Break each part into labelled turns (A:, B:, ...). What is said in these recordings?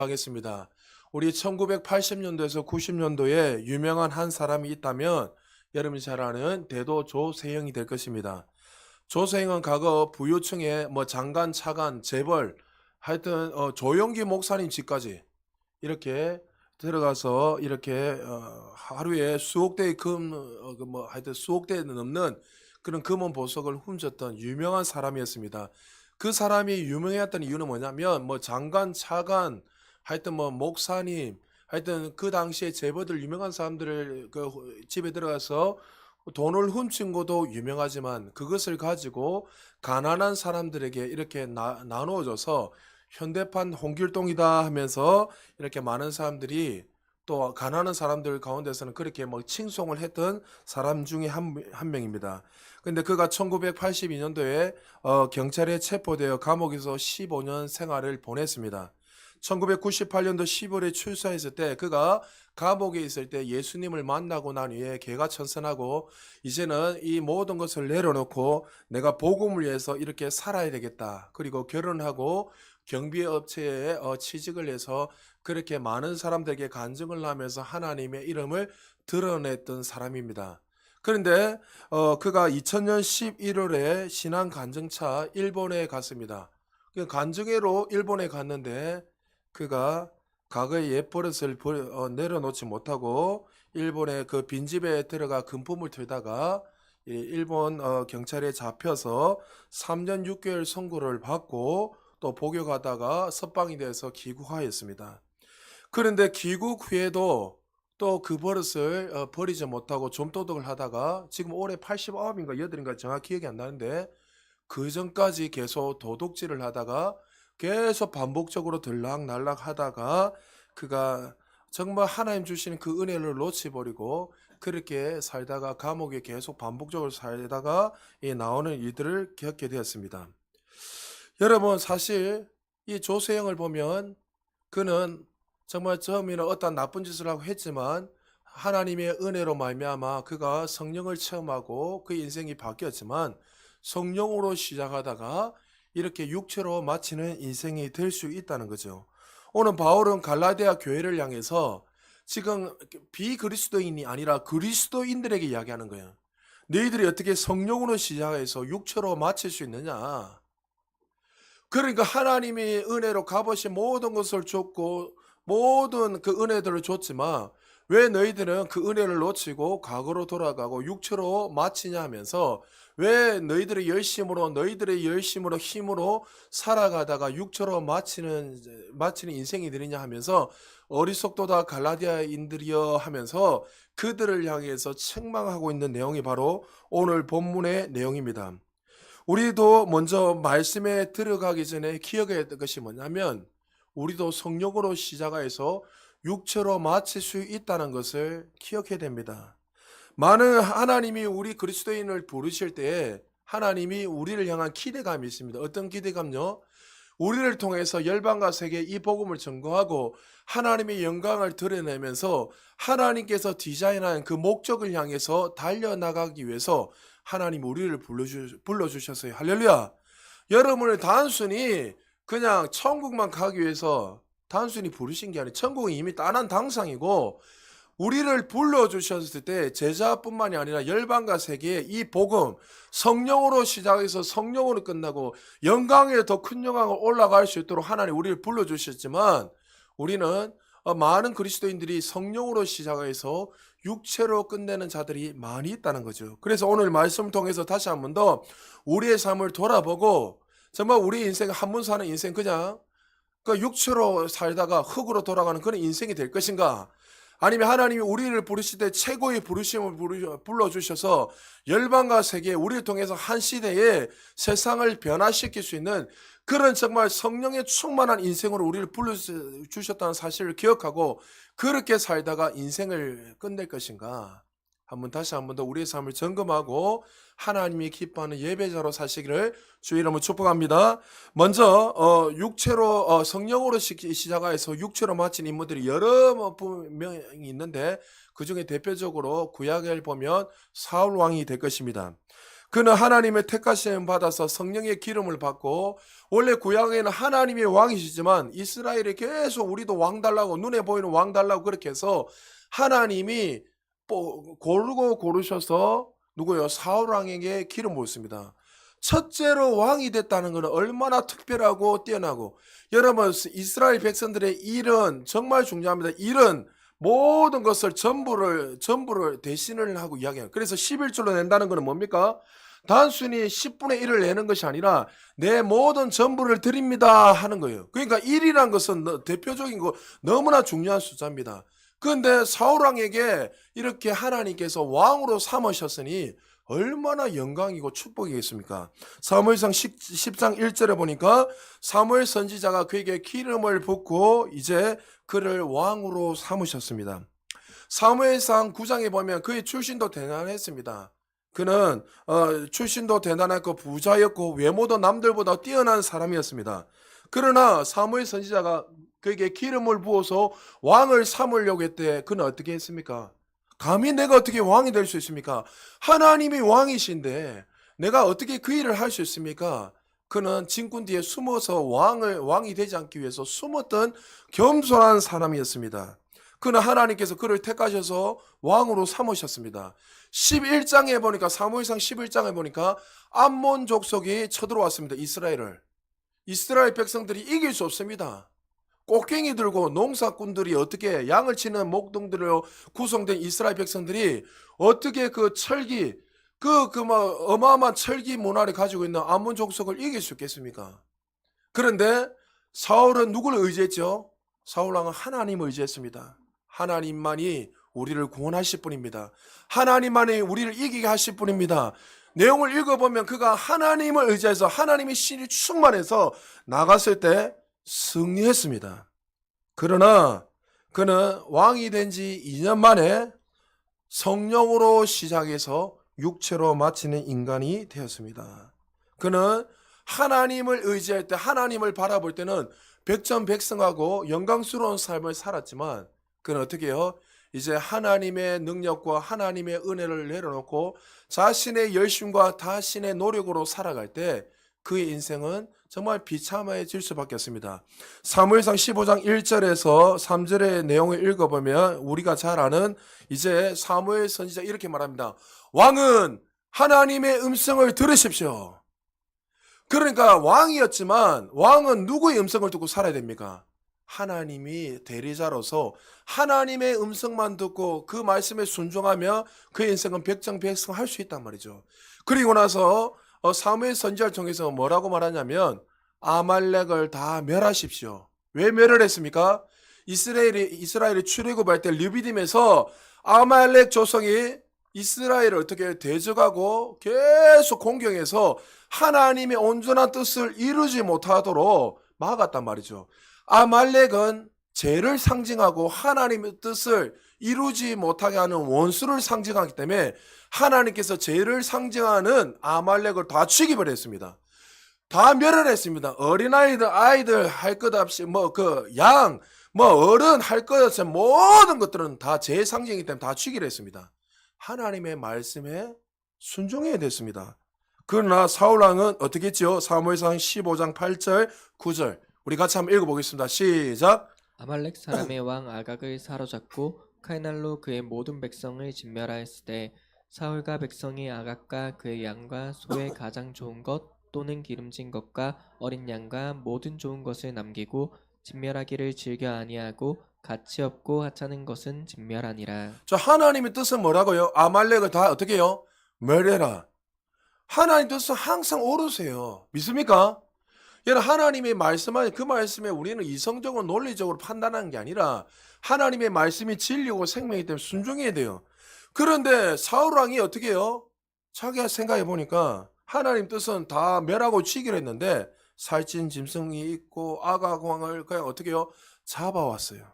A: 하겠습니다. 우리 1980년도에서 90년도에 유명한 한 사람이 있다면 여러분이 잘 아는 대도 조세형이 될 것입니다. 조세형은 과거 부유층의 장관, 차관, 재벌, 하여튼 조용기 목사님 집까지 이렇게 들어가서 이렇게 하루에 수억 대의 하여튼 수억 대 넘는 그런 금원 보석을 훔쳤던 유명한 사람이었습니다. 그 사람이 유명했던 이유는 뭐냐면 장관, 차관, 하여튼 목사님, 하여튼 그 당시에 재벌들 유명한 사람들을 집에 들어가서 돈을 훔친 것도 유명하지만 그것을 가지고 가난한 사람들에게 이렇게 나누어줘서 현대판 홍길동이다 하면서 이렇게 많은 사람들이 또 가난한 사람들 가운데서는 그렇게 칭송을 했던 사람 중에 한 명입니다. 근데 그가 1982년도에 경찰에 체포되어 감옥에서 15년 생활을 보냈습니다. 1998년도 10월에 출소했을 때 그가 감옥에 있을 때 예수님을 만나고 난 후에 개가천선하고 이제는 이 모든 것을 내려놓고 내가 복음을 위해서 이렇게 살아야 되겠다. 그리고 결혼하고 경비업체에 취직을 해서 그렇게 많은 사람들에게 간증을 하면서 하나님의 이름을 드러냈던 사람입니다. 그런데 그가 2000년 11월에 신앙 간증차 일본에 갔습니다. 간증회로 일본에 갔는데 그가 과거의 옛버릇을 내려놓지 못하고 일본의 그 빈집에 들어가 금품을 털다가 일본 경찰에 잡혀서 3년 6개월 선고를 받고 또 복역하다가 석방이 돼서 귀국하였습니다. 그런데 귀국 후에도 또 그 버릇을 버리지 못하고 좀도둑을 하다가 지금 올해 89인가 8인가 정확히 기억이 안 나는데 그 전까지 계속 도둑질을 하다가 계속 반복적으로 들락날락 하다가 그가 정말 하나님 주시는 그 은혜를 놓치버리고 그렇게 살다가 감옥에 계속 반복적으로 살다가 나오는 일들을 겪게 되었습니다. 여러분 사실 이 조세형을 보면 그는 정말 처음에는 어떤 나쁜 짓을 하고 했지만 하나님의 은혜로 말미암아 그가 성령을 체험하고 그 인생이 바뀌었지만 성령으로 시작하다가 이렇게 육체로 마치는 인생이 될 수 있다는 거죠. 오늘 바울은 갈라디아 교회를 향해서 지금 비그리스도인이 아니라 그리스도인들에게 이야기하는 거예요. 너희들이 어떻게 성령으로 시작해서 육체로 마칠 수 있느냐? 그러니까 하나님이 은혜로 값으신 모든 것을 줬고 모든 그 은혜들을 줬지만 왜 너희들은 그 은혜를 놓치고 과거로 돌아가고 육체로 마치냐 하면서 왜 너희들의 열심으로 힘으로 살아가다가 육체로 마치는 인생이 되느냐 하면서 어리석도다 갈라디아인들이여 하면서 그들을 향해서 책망하고 있는 내용이 바로 오늘 본문의 내용입니다. 우리도 먼저 말씀에 들어가기 전에 기억해야 될 것이 뭐냐면 우리도 성령으로 시작해서 육체로 마칠 수 있다는 것을 기억해야 됩니다. 많은 하나님이 우리 그리스도인을 부르실 때에 하나님이 우리를 향한 기대감이 있습니다. 어떤 기대감요? 우리를 통해서 열방과 세계에 이 복음을 전거하고 하나님의 영광을 드러내면서 하나님께서 디자인한 그 목적을 향해서 달려나가기 위해서 하나님 우리를 불러주셨어요. 할렐루야. 여러분을 단순히 그냥 천국만 가기 위해서 단순히 부르신 게 아니라 천국은 이미 떠난 당상이고 우리를 불러주셨을 때 제자뿐만이 아니라 열방과 세계에 이 복음 성령으로 시작해서 성령으로 끝나고 영광에 더 큰 영광을 올라갈 수 있도록 하나님 우리를 불러주셨지만 우리는 많은 그리스도인들이 성령으로 시작해서 육체로 끝내는 자들이 많이 있다는 거죠. 그래서 오늘 말씀을 통해서 다시 한 번 더 우리의 삶을 돌아보고 정말 우리 인생 한 번 사는 인생 그냥 그 육체로 살다가 흙으로 돌아가는 그런 인생이 될 것인가? 아니면 하나님이 우리를 부르실 때 최고의 부르심을 불러주셔서 열방과 세계에 우리를 통해서 한 시대에 세상을 변화시킬 수 있는 그런 정말 성령의 충만한 인생으로 우리를 불러주셨다는 사실을 기억하고 그렇게 살다가 인생을 끝낼 것인가? 다시 한 번 더 우리의 삶을 점검하고 하나님이 기뻐하는 예배자로 사시기를 주의 이름으로 축복합니다. 먼저 육체로 성령으로 시작해서 육체로 마친 인물들이 여러 명이 있는데 그중에 대표적으로 구약을 보면 사울 왕이 될 것입니다. 그는 하나님의 택하심을 받아서 성령의 기름을 받고 원래 구약에는 하나님의 왕이시지만 이스라엘이 계속 우리도 왕 달라고 눈에 보이는 왕 달라고 그렇게 해서 하나님이 고르고 고르셔서 누구요? 사울 왕에게 기름 부었습니다. 첫째로 왕이 됐다는 것은 얼마나 특별하고 뛰어나고 여러분 이스라엘 백성들의 일은 정말 중요합니다. 일은 모든 것을 전부를 대신을 하고 이야기해요. 그래서 11조로 낸다는 것은 뭡니까? 단순히 10분의 1을 내는 것이 아니라 내 모든 전부를 드립니다 하는 거예요. 그러니까 1이란 것은 대표적인 거 너무나 중요한 숫자입니다. 그런데 사울왕에게 이렇게 하나님께서 왕으로 삼으셨으니 얼마나 영광이고 축복이겠습니까? 사무엘상 10장 1절에 보니까 사무엘 선지자가 그에게 기름을 붓고 이제 그를 왕으로 삼으셨습니다. 사무엘상 9장에 보면 그의 출신도 대단했습니다. 그는 출신도 대단했고 부자였고 외모도 남들보다 뛰어난 사람이었습니다. 그러나 사무엘 선지자가 그에게 기름을 부어서 왕을 삼으려고 했대. 그는 어떻게 했습니까? 감히 내가 어떻게 왕이 될 수 있습니까? 하나님이 왕이신데 내가 어떻게 그 일을 할 수 있습니까? 그는 진군 뒤에 숨어서 왕이 되지 않기 위해서 숨었던 겸손한 사람이었습니다. 그는 하나님께서 그를 택하셔서 왕으로 삼으셨습니다. 11장에 보니까 사무엘상 11장에 보니까 암몬 족속이 쳐들어왔습니다. 이스라엘 백성들이 이길 수 없습니다. 꽃갱이 들고 농사꾼들이 어떻게 양을 치는 목동들로 구성된 이스라엘 백성들이 어떻게 그 철기 어마어마한 철기 문화를 가지고 있는 암몬 족속을 이길 수 있겠습니까? 그런데 사울은 누구를 의지했죠? 사울 왕은 하나님을 의지했습니다. 하나님만이 우리를 구원하실 분입니다. 하나님만이 우리를 이기게 하실 분입니다. 내용을 읽어보면 그가 하나님을 의지해서 하나님의 신이 충만해서 나갔을 때 승리했습니다. 그러나 그는 왕이 된 지 2년 만에 성령으로 시작해서 육체로 마치는 인간이 되었습니다. 그는 하나님을 의지할 때 하나님을 바라볼 때는 백전백승하고 영광스러운 삶을 살았지만 그는 어떻게 해요? 이제 하나님의 능력과 하나님의 은혜를 내려놓고 자신의 열심과 자신의 노력으로 살아갈 때 그의 인생은 정말 비참해질 수밖에 없습니다. 사무엘상 15장 1절에서 3절의 내용을 읽어보면 우리가 잘 아는 이제 사무엘 선지자 이렇게 말합니다. 왕은 하나님의 음성을 들으십시오. 그러니까 왕이었지만 왕은 누구의 음성을 듣고 살아야 됩니까? 하나님이 대리자로서 하나님의 음성만 듣고 그 말씀에 순종하며 그의 인생은 백전백승할 수 있단 말이죠. 그리고 나서 사무엘 선지자를 통해서 뭐라고 말하냐면 아말렉을 다 멸하십시오. 왜 멸을 했습니까? 이스라엘이 출애굽할 때 르비딤에서 아말렉 조성이 이스라엘을 어떻게 대적하고 계속 공경해서 하나님의 온전한 뜻을 이루지 못하도록 막았단 말이죠. 아말렉은 죄를 상징하고 하나님의 뜻을 이루지 못하게 하는 원수를 상징하기 때문에 하나님께서 죄를 상징하는 아말렉을 다 죽여버렸습니다. 다 멸을 했습니다. 아이들 할 것 없이 어른 할 것 없이 모든 것들은 다 죄의 상징이기 때문에 다 죽이려 했습니다. 하나님의 말씀에 순종해야 됐습니다. 그러나 사울왕은 어떻게 했죠? 사무엘상 15장 8절 9절 우리 같이 한번 읽어보겠습니다. 시작.
B: 아말렉 사람의 왕 아각을 사로잡고 칼날로 그의 모든 백성을 진멸하였을 때 사울과 백성이 아각과 그의 양과 소의 가장 좋은 것 또는 기름진 것과 어린 양과 모든 좋은 것을 남기고 진멸하기를 즐겨 아니하고 가치 없고 하찮은 것은 진멸하니라.
A: 자, 하나님의 뜻은 뭐라고요? 아말렉을 다 어떻게 해요? 멸해라. 하나님 뜻은 항상 옳으세요. 믿습니까? 여러분 하나님의 말씀하는 그 말씀에 우리는 이성적으로 논리적으로 판단하는 게 아니라 하나님의 말씀이 진리고 생명이기 때문에 순종해야 돼요. 그런데 사울왕이 어떻게 해요? 자기가 생각해 보니까 하나님 뜻은 다 멸하고 죽이려 했는데 살찐 짐승이 있고 아각왕을 그냥 어떻게 해요? 잡아왔어요.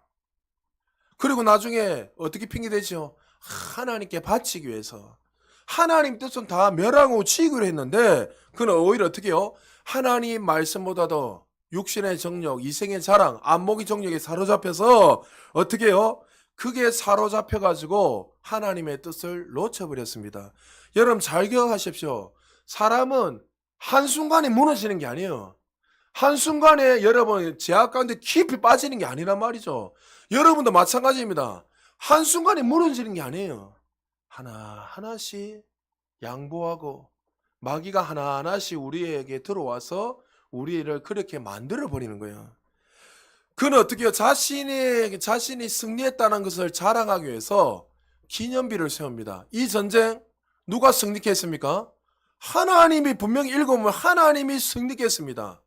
A: 그리고 나중에 어떻게 핑계대죠? 하나님께 바치기 위해서. 하나님 뜻은 다 멸하고 죽이려 했는데 그는 오히려 어떻게 해요? 하나님 말씀보다도 육신의 정력, 이생의 자랑, 안목의 정력에 사로잡혀서 어떻게 해요? 그게 사로잡혀가지고 하나님의 뜻을 놓쳐버렸습니다. 여러분 잘 기억하십시오. 사람은 한순간에 무너지는 게 아니에요. 한순간에 여러분 제약 가운데 깊이 빠지는 게 아니란 말이죠. 여러분도 마찬가지입니다. 한순간에 무너지는 게 아니에요. 하나하나씩 양보하고 마귀가 하나하나씩 우리에게 들어와서 우리를 그렇게 만들어 버리는 거예요. 그는 어떻게 해요? 자신이 승리했다는 것을 자랑하기 위해서 기념비를 세웁니다. 이 전쟁 누가 승리했습니까? 하나님이 분명히 읽으면 하나님이 승리했습니다.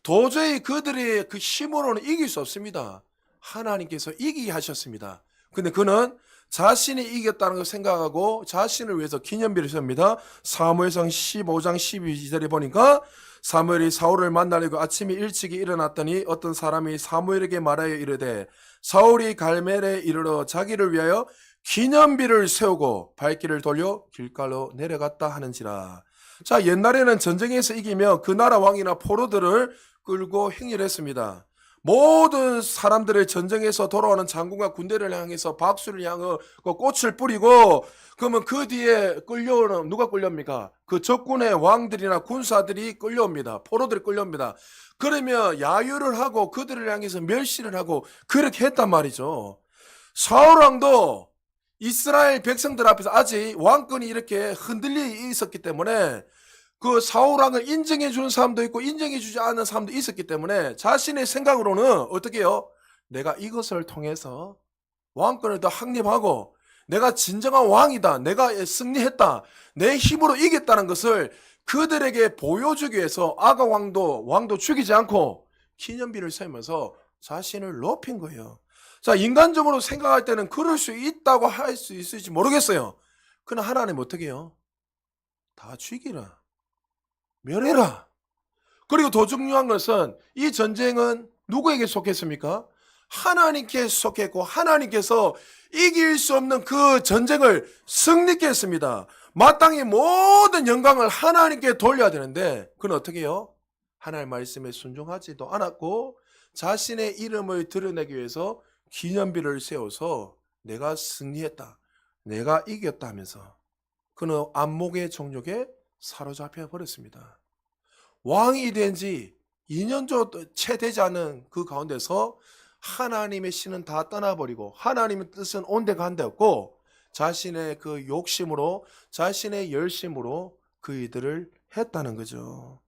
A: 도저히 그들의 그 힘으로는 이길 수 없습니다. 하나님께서 이기게 하셨습니다. 근데 그는 자신이 이겼다는 걸 생각하고 자신을 위해서 기념비를 세웁니다. 사무엘상 15장 12절에 보니까 사무엘이 사울을 만나려고 아침에 일찍이 일어났더니 어떤 사람이 사무엘에게 말하여 이르되 사울이 갈멜에 이르러 자기를 위하여 기념비를 세우고 발길을 돌려 길가로 내려갔다 하는지라. 자, 옛날에는 전쟁에서 이기며 그 나라 왕이나 포로들을 끌고 행렬했습니다. 모든 사람들을 전쟁에서 돌아오는 장군과 군대를 향해서 박수를 향하고 꽃을 뿌리고 그러면 그 뒤에 끌려오는 누가 끌려옵니까? 그 적군의 왕들이나 군사들이 끌려옵니다. 포로들이 끌려옵니다. 그러면 야유를 하고 그들을 향해서 멸시를 하고 그렇게 했단 말이죠. 사울 왕도 이스라엘 백성들 앞에서 아직 왕권이 이렇게 흔들려 있었기 때문에 그 사울 왕을 인정해 주는 사람도 있고 인정해 주지 않는 사람도 있었기 때문에 자신의 생각으로는 어떻게 해요? 내가 이것을 통해서 왕권을 더 확립하고 내가 진정한 왕이다. 내가 승리했다. 내 힘으로 이겼다는 것을 그들에게 보여주기 위해서 아가 왕도 죽이지 않고 기념비를 세우면서 자신을 높인 거예요. 자, 인간적으로 생각할 때는 그럴 수 있다고 할 수 있을지 모르겠어요. 그러나 하나님 어떻게 해요? 다 죽이라. 멸해라. 그리고 더 중요한 것은 이 전쟁은 누구에게 속했습니까? 하나님께 속했고 하나님께서 이길 수 없는 그 전쟁을 승리케 했습니다. 마땅히 모든 영광을 하나님께 돌려야 되는데 그는 어떻게 해요? 하나님 말씀에 순종하지도 않았고 자신의 이름을 드러내기 위해서 기념비를 세워서 내가 승리했다. 내가 이겼다 하면서 그는 안목의 정욕에 사로잡혀 버렸습니다. 왕이 된 지 2년도 채 되지 않은 그 가운데서 하나님의 신은 다 떠나버리고 하나님의 뜻은 온데간데 없고 자신의 그 욕심으로 자신의 열심으로 그 일들을 했다는 거죠.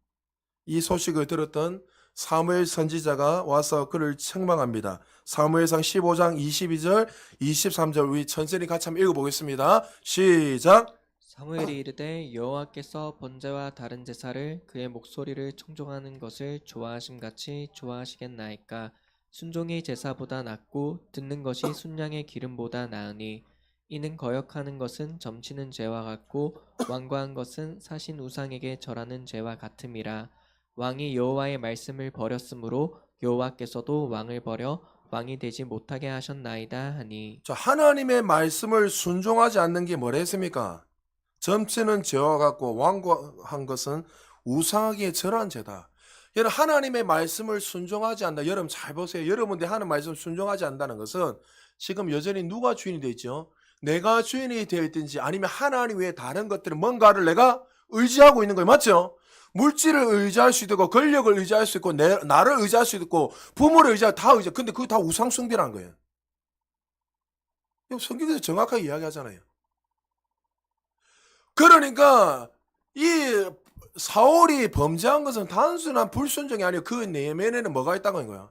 A: 이 소식을 들었던 사무엘 선지자가 와서 그를 책망합니다. 사무엘상 15장 22절 23절 우리 천천히 같이 한번 읽어보겠습니다. 시작.
B: 사무엘이 이르되 여호와께서 번제와 다른 제사를 그의 목소리를 청종하는 것을 좋아하심같이 좋아하시겠나이까. 순종이 제사보다 낫고 듣는 것이 순양의 기름보다 나으니 이는 거역하는 것은 점치는 죄와 같고 완고한 것은 사신 우상에게 절하는 죄와 같음이라. 왕이 여호와의 말씀을 버렸으므로 여호와께서도 왕을 버려 왕이 되지 못하게 하셨나이다 하니.
A: 자, 하나님의 말씀을 순종하지 않는 게 뭐라 했습니까? 점치는 죄와 같고 완고한 것은 우상에게 절한 죄다. 여러분 하나님의 말씀을 순종하지 않는다. 여러분 잘 보세요. 여러분들 하나님 말씀 순종하지 않는다는 것은 지금 여전히 누가 주인이 되어 있죠? 내가 주인이 되어 있든지 아니면 하나님 외에 다른 것들은 뭔가를 내가 의지하고 있는 거예요. 맞죠? 물질을 의지할 수 있고 권력을 의지할 수 있고 나를 의지할 수 있고 부모를 의지하고 다 의지. 근데 그게 다 우상 숭배라는 거예요. 성경에서 정확하게 이야기하잖아요. 그러니까 이 사울이 범죄한 것은 단순한 불순종이 아니고 그 내면에는 뭐가 있다는 거야?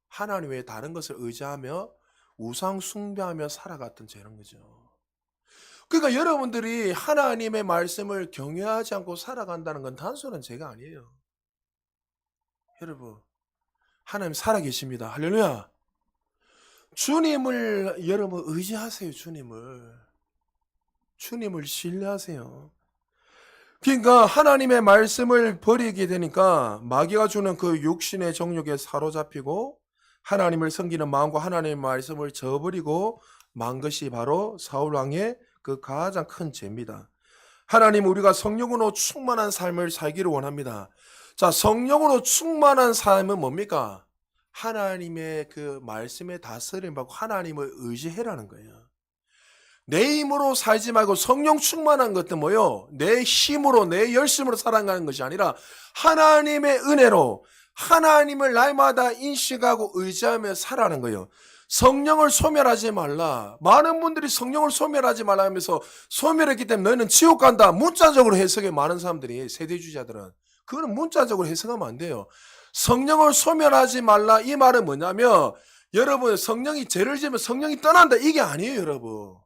A: 하나님 외에 다른 것을 의지하며 우상 숭배하며 살아갔던 죄는 거죠. 그러니까 여러분들이 하나님의 말씀을 경외하지 않고 살아간다는 건 단순한 죄가 아니에요. 여러분, 하나님 살아계십니다. 할렐루야. 주님을 여러분 의지하세요. 주님을 신뢰하세요. 그러니까 하나님의 말씀을 버리게 되니까 마귀가 주는 그 육신의 정욕에 사로잡히고 하나님을 섬기는 마음과 하나님의 말씀을 저버리고 만 것이 바로 사울왕의 그 가장 큰 죄입니다. 하나님 우리가 성령으로 충만한 삶을 살기를 원합니다. 자, 성령으로 충만한 삶은 뭡니까? 하나님의 그 말씀에 다스림 받고 하나님을 의지해라는 거예요. 내 힘으로 살지 말고 성령 충만한 것도 뭐요? 내 힘으로 내 열심으로 살아가는 것이 아니라 하나님의 은혜로 하나님을 날마다 인식하고 의지하며 살아가는 거예요. 성령을 소멸하지 말라. 많은 분들이 성령을 소멸하지 말라 하면서 소멸했기 때문에 너희는 지옥 간다. 문자적으로 해석해. 많은 사람들이, 세대주의자들은 그거는 문자적으로 해석하면 안 돼요. 성령을 소멸하지 말라, 이 말은 뭐냐면 여러분, 성령이 죄를 지으면 성령이 떠난다, 이게 아니에요.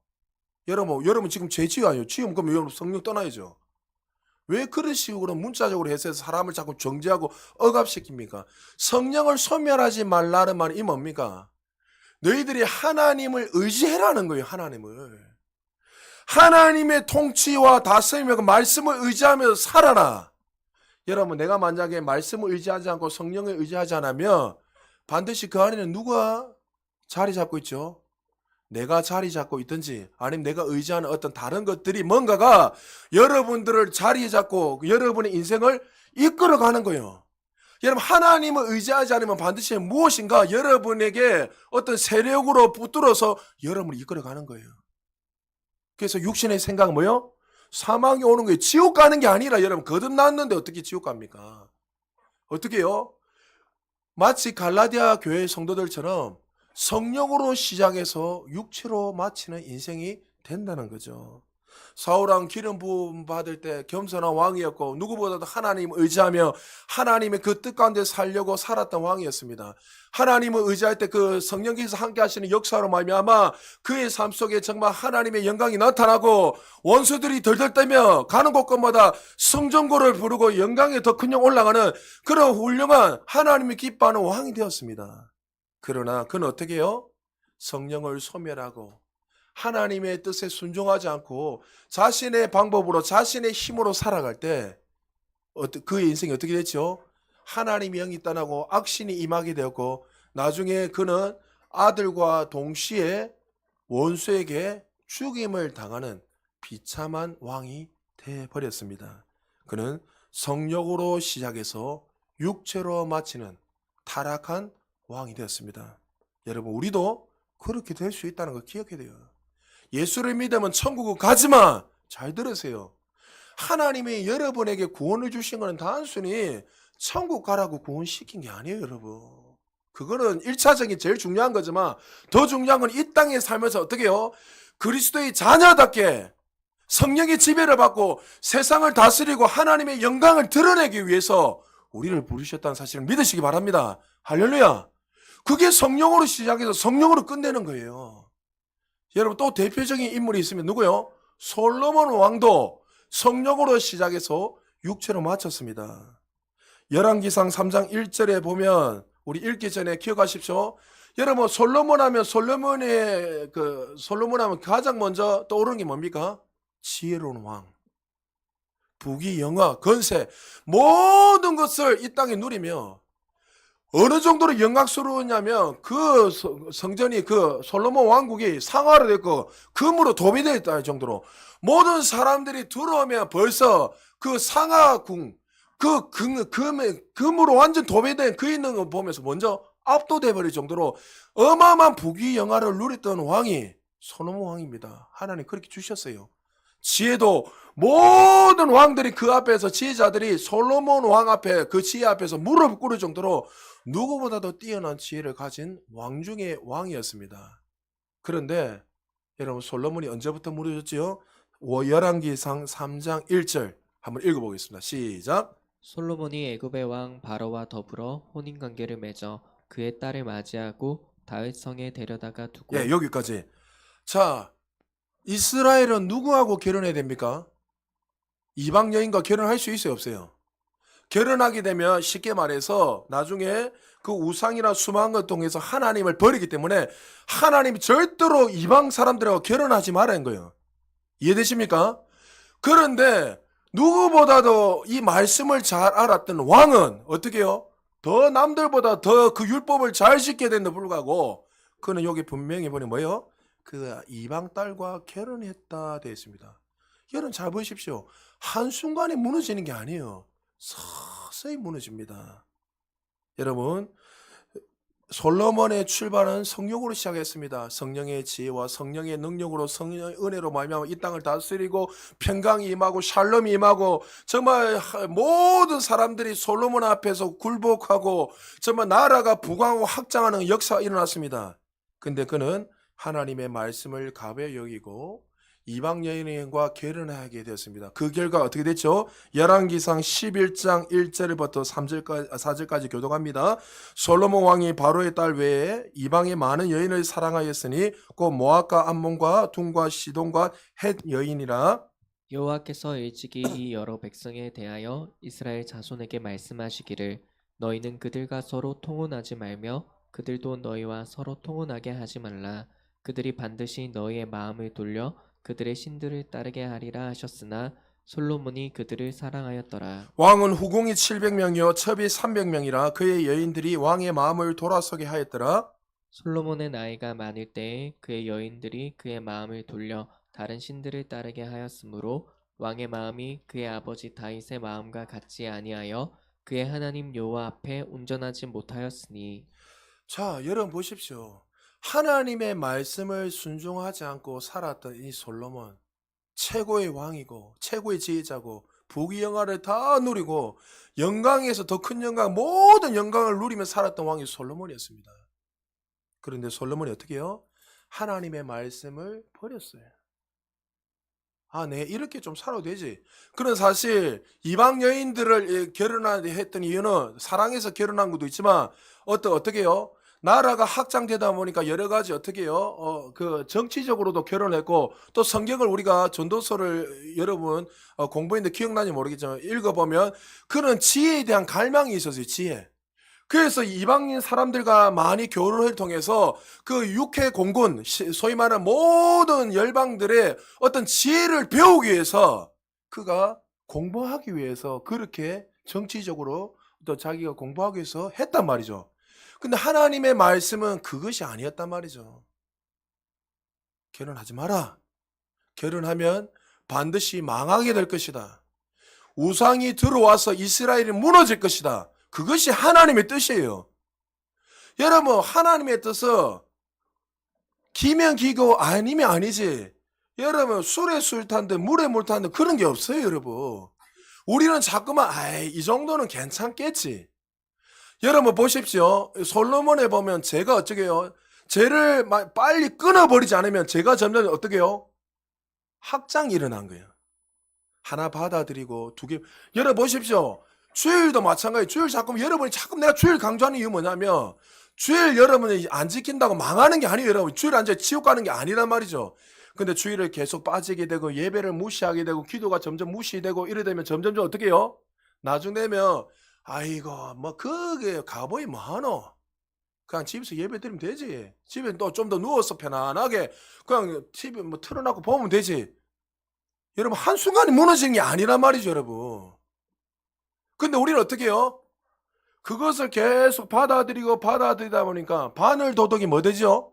A: 여러분 지금 죄 지어요. 지으면 그럼 여러분 성령 떠나야죠. 왜 그런 식으로 문자적으로 해서 사람을 자꾸 정죄하고 억압시킵니까? 성령을 소멸하지 말라는 말이 이 뭡니까? 너희들이 하나님을 의지해라는 거예요. 하나님의 통치와 다스림과 그 말씀을 의지하면서 살아라. 여러분, 내가 만약에 말씀을 의지하지 않고 성령을 의지하지 않으면 반드시 그 안에는 누가 자리 잡고 있죠? 내가 자리 잡고 있든지 아니면 내가 의지하는 어떤 다른 것들이 뭔가가 여러분들을 자리 잡고 여러분의 인생을 이끌어가는 거예요. 여러분, 하나님을 의지하지 않으면 반드시 무엇인가 여러분에게 어떤 세력으로 붙들어서 여러분을 이끌어가는 거예요. 그래서 육신의 생각은 뭐예요? 사망이 오는 거예요. 지옥 가는 게 아니라 여러분, 거듭났는데 어떻게 지옥 갑니까? 어떻게 해요? 마치 갈라디아 교회 성도들처럼 성령으로 시작해서 육체로 마치는 인생이 된다는 거죠. 사울왕 기름 부음 받을 때 겸손한 왕이었고 누구보다도 하나님을 의지하며 하나님의 그 뜻 가운데 살려고 살았던 왕이었습니다. 하나님을 의지할 때 그 성령께서 함께 하시는 역사로 말미암아 그의 삶 속에 정말 하나님의 영광이 나타나고 원수들이 덜덜 떨며 가는 곳곳마다 성전고를 부르고 영광에 더 큰 영 올라가는 그런 훌륭한 하나님이 기뻐하는 왕이 되었습니다. 그러나 그는 어떻게 해요? 성령을 소멸하고 하나님의 뜻에 순종하지 않고 자신의 방법으로 자신의 힘으로 살아갈 때 그의 인생이 어떻게 됐죠? 하나님의 영이 떠나고 악신이 임하게 되었고 나중에 그는 아들과 동시에 원수에게 죽임을 당하는 비참한 왕이 되어버렸습니다. 그는 성령으로 시작해서 육체로 마치는 타락한 왕이 되었습니다. 여러분, 우리도 그렇게 될 수 있다는 걸 기억해야 돼요. 예수를 믿으면 천국은 가지마. 잘 들으세요. 하나님이 여러분에게 구원을 주신 것은 단순히 천국 가라고 구원시킨 게 아니에요, 여러분. 그거는 1차적인 제일 중요한 거지만 더 중요한 건 이 땅에 살면서 어떻게 해요? 그리스도의 자녀답게 성령의 지배를 받고 세상을 다스리고 하나님의 영광을 드러내기 위해서 우리를 부르셨다는 사실을 믿으시기 바랍니다. 할렐루야. 그게 성령으로 시작해서 성령으로 끝내는 거예요. 여러분, 또 대표적인 인물이 있으면 누구요? 솔로몬 왕도 성령으로 시작해서 육체로 마쳤습니다. 열왕기상 3장 1절에 보면 우리 읽기 전에 기억하십시오. 여러분, 솔로몬 하면 가장 먼저 떠오르는 게 뭡니까? 지혜로운 왕, 부귀 영화, 건세, 모든 것을 이 땅에 누리며 어느 정도로 영광스러웠냐면 그 성전이 그 솔로몬 왕국이 상하로 됐고 금으로 도배되어 있다 정도로 모든 사람들이 들어오면 벌써 그 상하궁 금으로 완전 도배된 그 있는 거 보면서 먼저 압도돼 버릴 정도로 어마어마한 부귀 영화를 누렸던 왕이 솔로몬 왕입니다. 하나님 그렇게 주셨어요. 지혜도 모든 왕들이 그 앞에서 지혜자들이 솔로몬 왕 앞에 그 지혜 앞에서 무릎 꿇을 정도로 누구보다도 뛰어난 지혜를 가진 왕 중의 왕이었습니다. 그런데 여러분, 솔로몬이 언제부터 무너졌지요? 열왕기상 3장 1절 한번 읽어보겠습니다. 시작.
B: 솔로몬이 애굽의 왕 바로와 더불어 혼인 관계를 맺어 그의 딸을 맞이하고 다윗 성에 데려다가 두고
A: 예, 여기까지. 자, 이스라엘은 누구하고 결혼해야 됩니까? 이방 여인과 결혼할 수 있어요, 없어요? 결혼하게 되면 쉽게 말해서 나중에 그 우상이나 수많은 것 통해서 하나님을 버리기 때문에 하나님이 절대로 이방 사람들하고 결혼하지 말라는 거예요. 이해되십니까? 그런데 누구보다도 이 말씀을 잘 알았던 왕은 어떻게 해요? 더 남들보다 더 그 율법을 잘 지켜야 되는데 불구하고 그는 여기 분명히 보니 뭐예요? 그 이방 딸과 결혼했다 되어 있습니다. 여러분 잘 보십시오. 한순간에 무너지는 게 아니에요. 서서히 무너집니다. 여러분, 솔로몬의 출발은 성령으로 시작했습니다. 성령의 지혜와 성령의 능력으로 성령의 은혜로 말미암아 이 땅을 다스리고 평강이 임하고 샬롬이 임하고 정말 모든 사람들이 솔로몬 앞에서 굴복하고 정말 나라가 부강하고 확장하는 역사가 일어났습니다. 근데 그는 하나님의 말씀을 가벼이 여기고 이방 여인과 결혼하게 되었습니다. 그 결과 어떻게 됐죠? 열왕기상 11장 1절부터 4절까지 교독합니다. 솔로몬 왕이 바로의 딸 외에 이방의 많은 여인을 사랑하였으니 곧 모압과 암몬과 둔과 시돈과 헷 여인이라.
B: 여호와께서 일찍이 이 여러 백성에 대하여 이스라엘 자손에게 말씀하시기를 너희는 그들과 서로 통혼하지 말며 그들도 너희와 서로 통혼하게 하지 말라. 그들이 반드시 너희의 마음을 돌려 그들의 신들을 따르게 하리라 하셨으나 솔로몬이 그들을 사랑하였더라.
A: 왕은 후궁이 700명이요 첩이 300명이라 그의 여인들이 왕의 마음을 돌아서게 하였더라.
B: 솔로몬의 나이가 많을 때에 그의 여인들이 그의 마음을 돌려 다른 신들을 따르게 하였으므로 왕의 마음이 그의 아버지 다윗의 마음과 같지 아니하여 그의 하나님 여호와 앞에 온전하지 못하였으니.
A: 자, 여러분 보십시오. 하나님의 말씀을 순종하지 않고 살았던 이 솔로몬, 최고의 왕이고 최고의 지혜자고 부귀영화를 다 누리고 영광에서 더 큰 영광, 모든 영광을 누리며 살았던 왕이 솔로몬이었습니다. 그런데 솔로몬이 어떻게 해요? 하나님의 말씀을 버렸어요. 아, 네, 이렇게 좀 살아도 되지. 그런 사실 이방 여인들을 결혼하게 했던 이유는 사랑해서 결혼한 것도 있지만 어떻게 해요? 나라가 확장되다 보니까 여러 가지 어떻게 해요? 그 정치적으로도 결혼했고 또 성경을 우리가 전도서를 여러분 공부했는데 기억나는지 모르겠지만 읽어보면 그런 지혜에 대한 갈망이 있었어요. 지혜. 그래서 이방인 사람들과 많이 교류를 통해서 그 육해 공군, 소위 말하는 모든 열방들의 어떤 지혜를 배우기 위해서 그가 공부하기 위해서 그렇게 정치적으로 또 자기가 공부하기 위해서 했단 말이죠. 근데 하나님의 말씀은 그것이 아니었단 말이죠. 결혼하지 마라. 결혼하면 반드시 망하게 될 것이다. 우상이 들어와서 이스라엘이 무너질 것이다. 그것이 하나님의 뜻이에요. 여러분, 하나님의 뜻은 기면 기고 아니면 아니지. 여러분, 술에 술 탄데 물에 물 탄데 그런 게 없어요, 여러분. 우리는 자꾸만 이 정도는 괜찮겠지. 여러분 보십시오. 솔로몬에 보면 죄가 어떻게 해요? 죄를 빨리 끊어버리지 않으면 죄가 점점 어떻게 해요? 확장이 일어난 거예요. 하나 받아들이고 두 개. 여러분 보십시오. 주일도 마찬가지. 주일 자꾸 여러분이 자꾸 내가 주일 강조하는 이유 뭐냐면 주일 여러분이 안 지킨다고 망하는 게 아니에요. 여러분 주일 안 지켜 지옥 가는 게 아니란 말이죠. 근데 주일을 계속 빠지게 되고 예배를 무시하게 되고 기도가 점점 무시되고 이래 되면 점점 어떻게 해요? 나중 되면 아이고 뭐 그게 가보이 뭐하노? 그냥 집에서 예배 드리면 되지. 집에 또 좀 더 누워서 편안하게 그냥 TV 뭐 틀어놓고 보면 되지. 여러분 한순간에 무너지는 게 아니란 말이죠, 여러분. 근데 우리는 어떻게 해요? 그것을 계속 받아들이다 보니까 바늘 도덕이 뭐 되죠?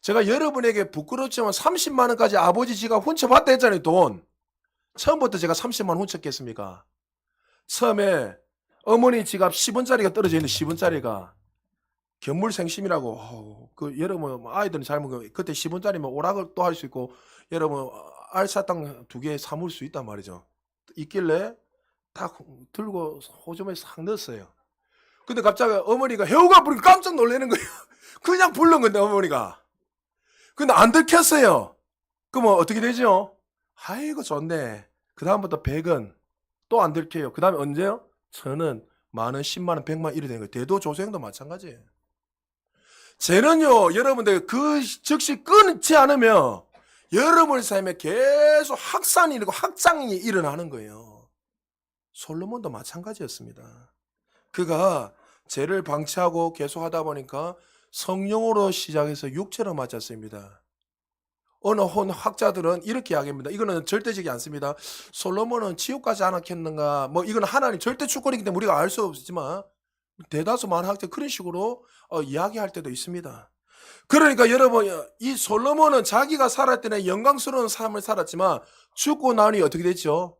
A: 제가 여러분에게 부끄럽지만 30만 원까지 아버지 지가 훔쳐봤다 했잖아요, 돈. 처음부터 제가 30만 원 훔쳤겠습니까? 처음에 어머니 지갑 10원짜리가 떨어져 있는데 10원짜리가 견물생심이라고 그 여러분 아이들은 잘 먹어. 그때 10원짜리면 오락을 또 할 수 있고 여러분 알사탕 2개 사물 수 있단 말이죠. 있길래 딱 들고 호점에 싹 넣었어요. 근데 갑자기 어머니가 해오가 부르니까 깜짝 놀라는 거예요. 그냥 부른 건데 어머니가. 근데 안 들켰어요. 그러면 어떻게 되죠? 아이고 좋네. 그 다음부터 100원 또 안 들켜요. 그 다음에 언제요? 1000원, 만원, 10만원, 100만원 이래 되는 거예요. 대도조생도 마찬가지예요. 쟤는요 여러분들 그 즉시 끊지 않으면 여러분의 삶에 계속 확산이 일어나고 확장이 일어나는 거예요. 솔로몬도 마찬가지였습니다. 그가 죄를 방치하고 계속 하다 보니까 성령으로 시작해서 육체로 맞았습니다. 어느 학자들은 이렇게 이야기합니다. 이거는 절대적이 않습니다. 솔로몬은 지옥 가지 않았겠는가? 뭐 이건 하나님 절대 주권이기 때문에 우리가 알 수 없지만 대다수 많은 학자 그런 식으로 이야기할 때도 있습니다. 그러니까 여러분 이 솔로몬은 자기가 살았을 때는 영광스러운 삶을 살았지만 죽고 나니 어떻게 됐죠?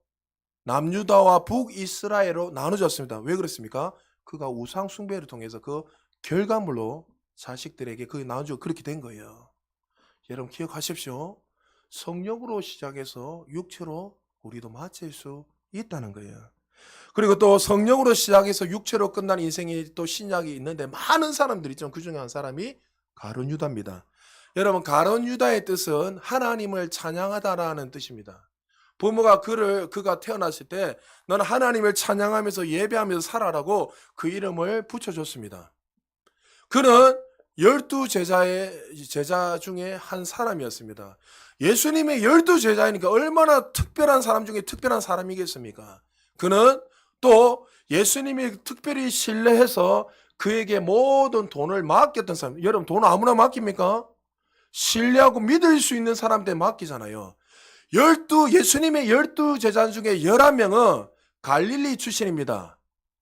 A: 남유다와 북이스라엘로 나눠졌습니다. 왜 그렇습니까? 그가 우상 숭배를 통해서 그 결과물로 자식들에게 그게 나중에 그렇게 된 거예요. 여러분 기억하십시오. 성령으로 시작해서 육체로 우리도 마칠 수 있다는 거예요. 그리고 또 성령으로 시작해서 육체로 끝난 인생이 또 신약이 있는데 많은 사람들이 있죠. 그 중에 한 사람이 가룟 유다입니다. 여러분 가룟 유다의 뜻은 하나님을 찬양하다라는 뜻입니다. 부모가 그가 태어났을 때 너는 하나님을 찬양하면서 예배하면서 살아라고 그 이름을 붙여줬습니다. 그는 12제자의 제자 중에 한 사람이었습니다. 예수님의 12제자이니까 얼마나 특별한 사람 중에 특별한 사람이겠습니까? 그는 또 예수님이 특별히 신뢰해서 그에게 모든 돈을 맡겼던 사람. 여러분 돈 아무나 맡깁니까? 신뢰하고 믿을 수 있는 사람한테 맡기잖아요. 예수님의 12제자 중에 11명은 갈릴리 출신입니다.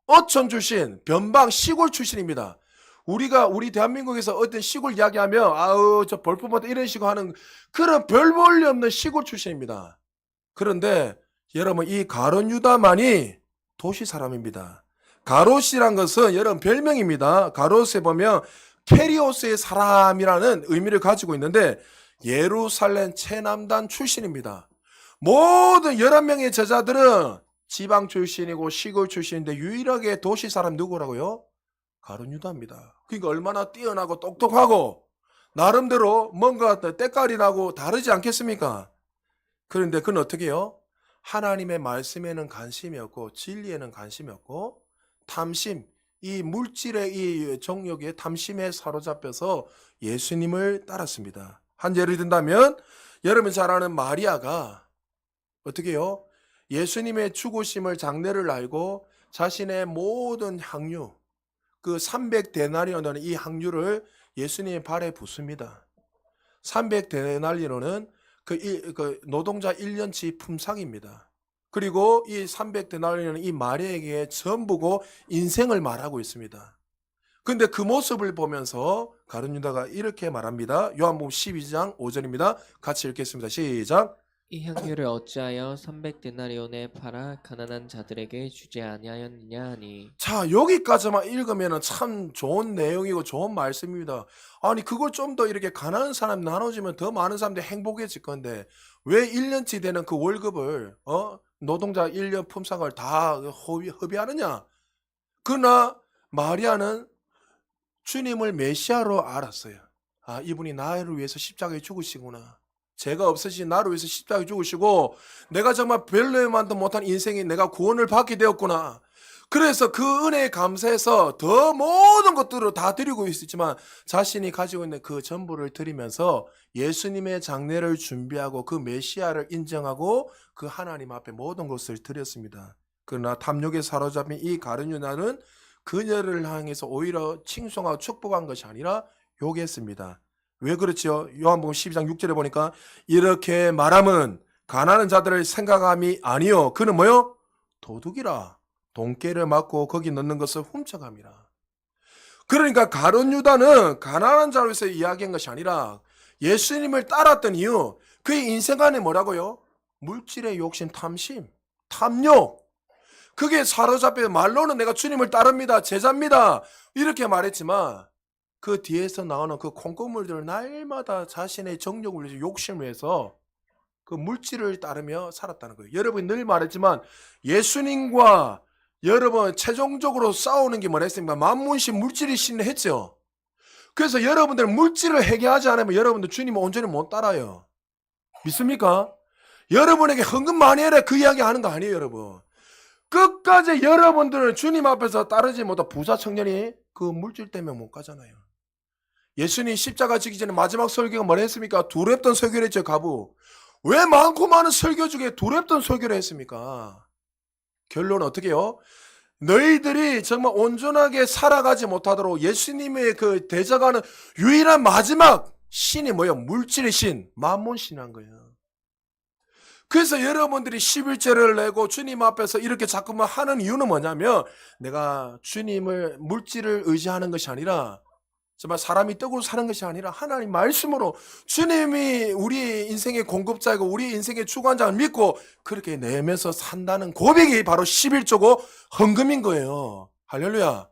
A: 어촌 출신, 변방 시골 출신입니다. 우리 대한민국에서 어떤 시골 이야기하면 아우 저 벌품보다 이런 식으로 하는 그런 별 볼일 없는 시골 출신입니다. 그런데 여러분 이 가룟 유다만이 도시 사람입니다. 가롯이란 것은 여러분 별명입니다. 가롯에 보면 캐리오스의 사람이라는 의미를 가지고 있는데 예루살렘 최남단 출신입니다. 모든 11명의 제자들은 지방 출신이고 시골 출신인데 유일하게 도시 사람 누구라고요? 가룟 유다입니다. 그러니까 얼마나 뛰어나고 똑똑하고 나름대로 뭔가 때깔이 나고 다르지 않겠습니까? 그런데 그는 어떻게 해요? 하나님의 말씀에는 관심이 없고 진리에는 관심이 없고 탐심, 이 물질의 이 정욕에 탐심에 사로잡혀서 예수님을 따랐습니다. 한 예를 든다면 여러분 잘 아는 마리아가 어떻게 해요? 예수님의 죽으심을 장례를 알고 자신의 모든 향유 그 300데나리온이라는 이 향유를 예수님의 발에 붓습니다. 300데나리온은 그 노동자 1년치 품삯입니다. 그리고 이 300데나리온은 이 마리아에게 전부고 인생을 말하고 있습니다. 근데 그 모습을 보면서 가룟 유다가 이렇게 말합니다. 요한복음 12장 5절입니다. 같이 읽겠습니다. 시작.
B: 이 향유를 어찌하여 300데나리온에 팔아 가난한 자들에게 주지 아니하였느냐 하니.
A: 자, 여기까지만 읽으면 참 좋은 내용이고 좋은 말씀입니다. 아니, 그걸 좀 더 이렇게 가난한 사람 나눠주면 더 많은 사람들이 행복해질 건데, 왜 1년치 되는 그 월급을, 노동자 1년 품삯을 다 허비하느냐? 그러나, 마리아는 주님을 메시아로 알았어요. 아, 이분이 나를 위해서 십자가에 죽으시구나. 죄가 없으신 나를 위해서 십자가에 죽으시고 내가 정말 별로만도 못한 인생에 내가 구원을 받게 되었구나. 그래서 그 은혜에 감사해서 더 모든 것들을 다 드리고 있었지만 자신이 가지고 있는 그 전부를 드리면서 예수님의 장례를 준비하고 그 메시아를 인정하고 그 하나님 앞에 모든 것을 드렸습니다. 그러나 탐욕에 사로잡힌 이 가룟 유다는 그녀를 향해서 오히려 칭송하고 축복한 것이 아니라 욕했습니다. 왜 그렇지요? 요한복음 12장 6절에 보니까 이렇게 말함은 가난한 자들을 생각함이 아니요 그는 뭐요? 도둑이라 돈깨를 맞고 거기 넣는 것을 훔쳐감이라. 그러니까 가룟 유다는 가난한 자로 해서 이야기한 것이 아니라 예수님을 따랐던 이유 그의 인생 안에 뭐라고요? 물질의 욕심, 탐심, 탐욕 그게 사로잡혀 말로는 내가 주님을 따릅니다. 제자입니다. 이렇게 말했지만 그 뒤에서 나오는 그 콩고물들을 날마다 자신의 정욕을 위해서 욕심을 위해서 그 물질을 따르며 살았다는 거예요. 여러분이 늘 말했지만 예수님과 여러분 최종적으로 싸우는 게 뭐랬습니까? 만문신 물질이 신뢰했죠. 그래서 여러분들 물질을 해결하지 않으면 여러분들 주님을 온전히 못 따라요. 믿습니까? 여러분에게 헌금 많이 해라 그 이야기 하는 거 아니에요, 여러분. 끝까지 여러분들은 주님 앞에서 따르지 못한 부자 청년이 그 물질 때문에 못 가잖아요. 예수님 십자가 지기 전에 마지막 설교가 뭐라 했습니까? 두렵던 설교를 했죠, 가부. 왜 많고 많은 설교 중에 두렵던 설교를 했습니까? 결론은 어떻게 해요? 너희들이 정말 온전하게 살아가지 못하도록 예수님의 그 대적하는 유일한 마지막 신이 뭐예요? 물질의 신, 만몬신이란 거예요. 그래서 여러분들이 11절을 내고 주님 앞에서 이렇게 자꾸만 하는 이유는 뭐냐면 내가 주님을 물질을 의지하는 것이 아니라 정말 사람이 떡으로 사는 것이 아니라 하나님 말씀으로 주님이 우리 인생의 공급자이고 우리 인생의 주관자를 믿고 그렇게 내면서 산다는 고백이 바로 11조고 헌금인 거예요. 할렐루야.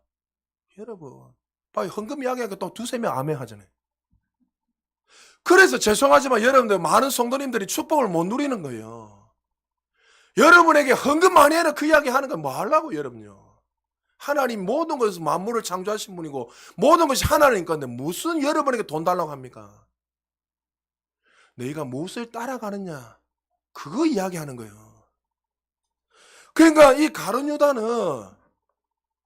A: 여러분 빨리 헌금 이야기하니까 또 두세 명 아멘 하잖아요. 그래서 죄송하지만 여러분들 많은 성도님들이 축복을 못 누리는 거예요. 여러분에게 헌금 많이 해라 그 이야기 하는 건 뭐 하려고 여러분요. 하나님 모든 것을 만물을 창조하신 분이고 모든 것이 하나님 건데 무슨 여러분에게 돈 달라고 합니까? 너희가 무엇을 따라가느냐 그거 이야기하는 거예요. 그러니까 이 가룟 유다는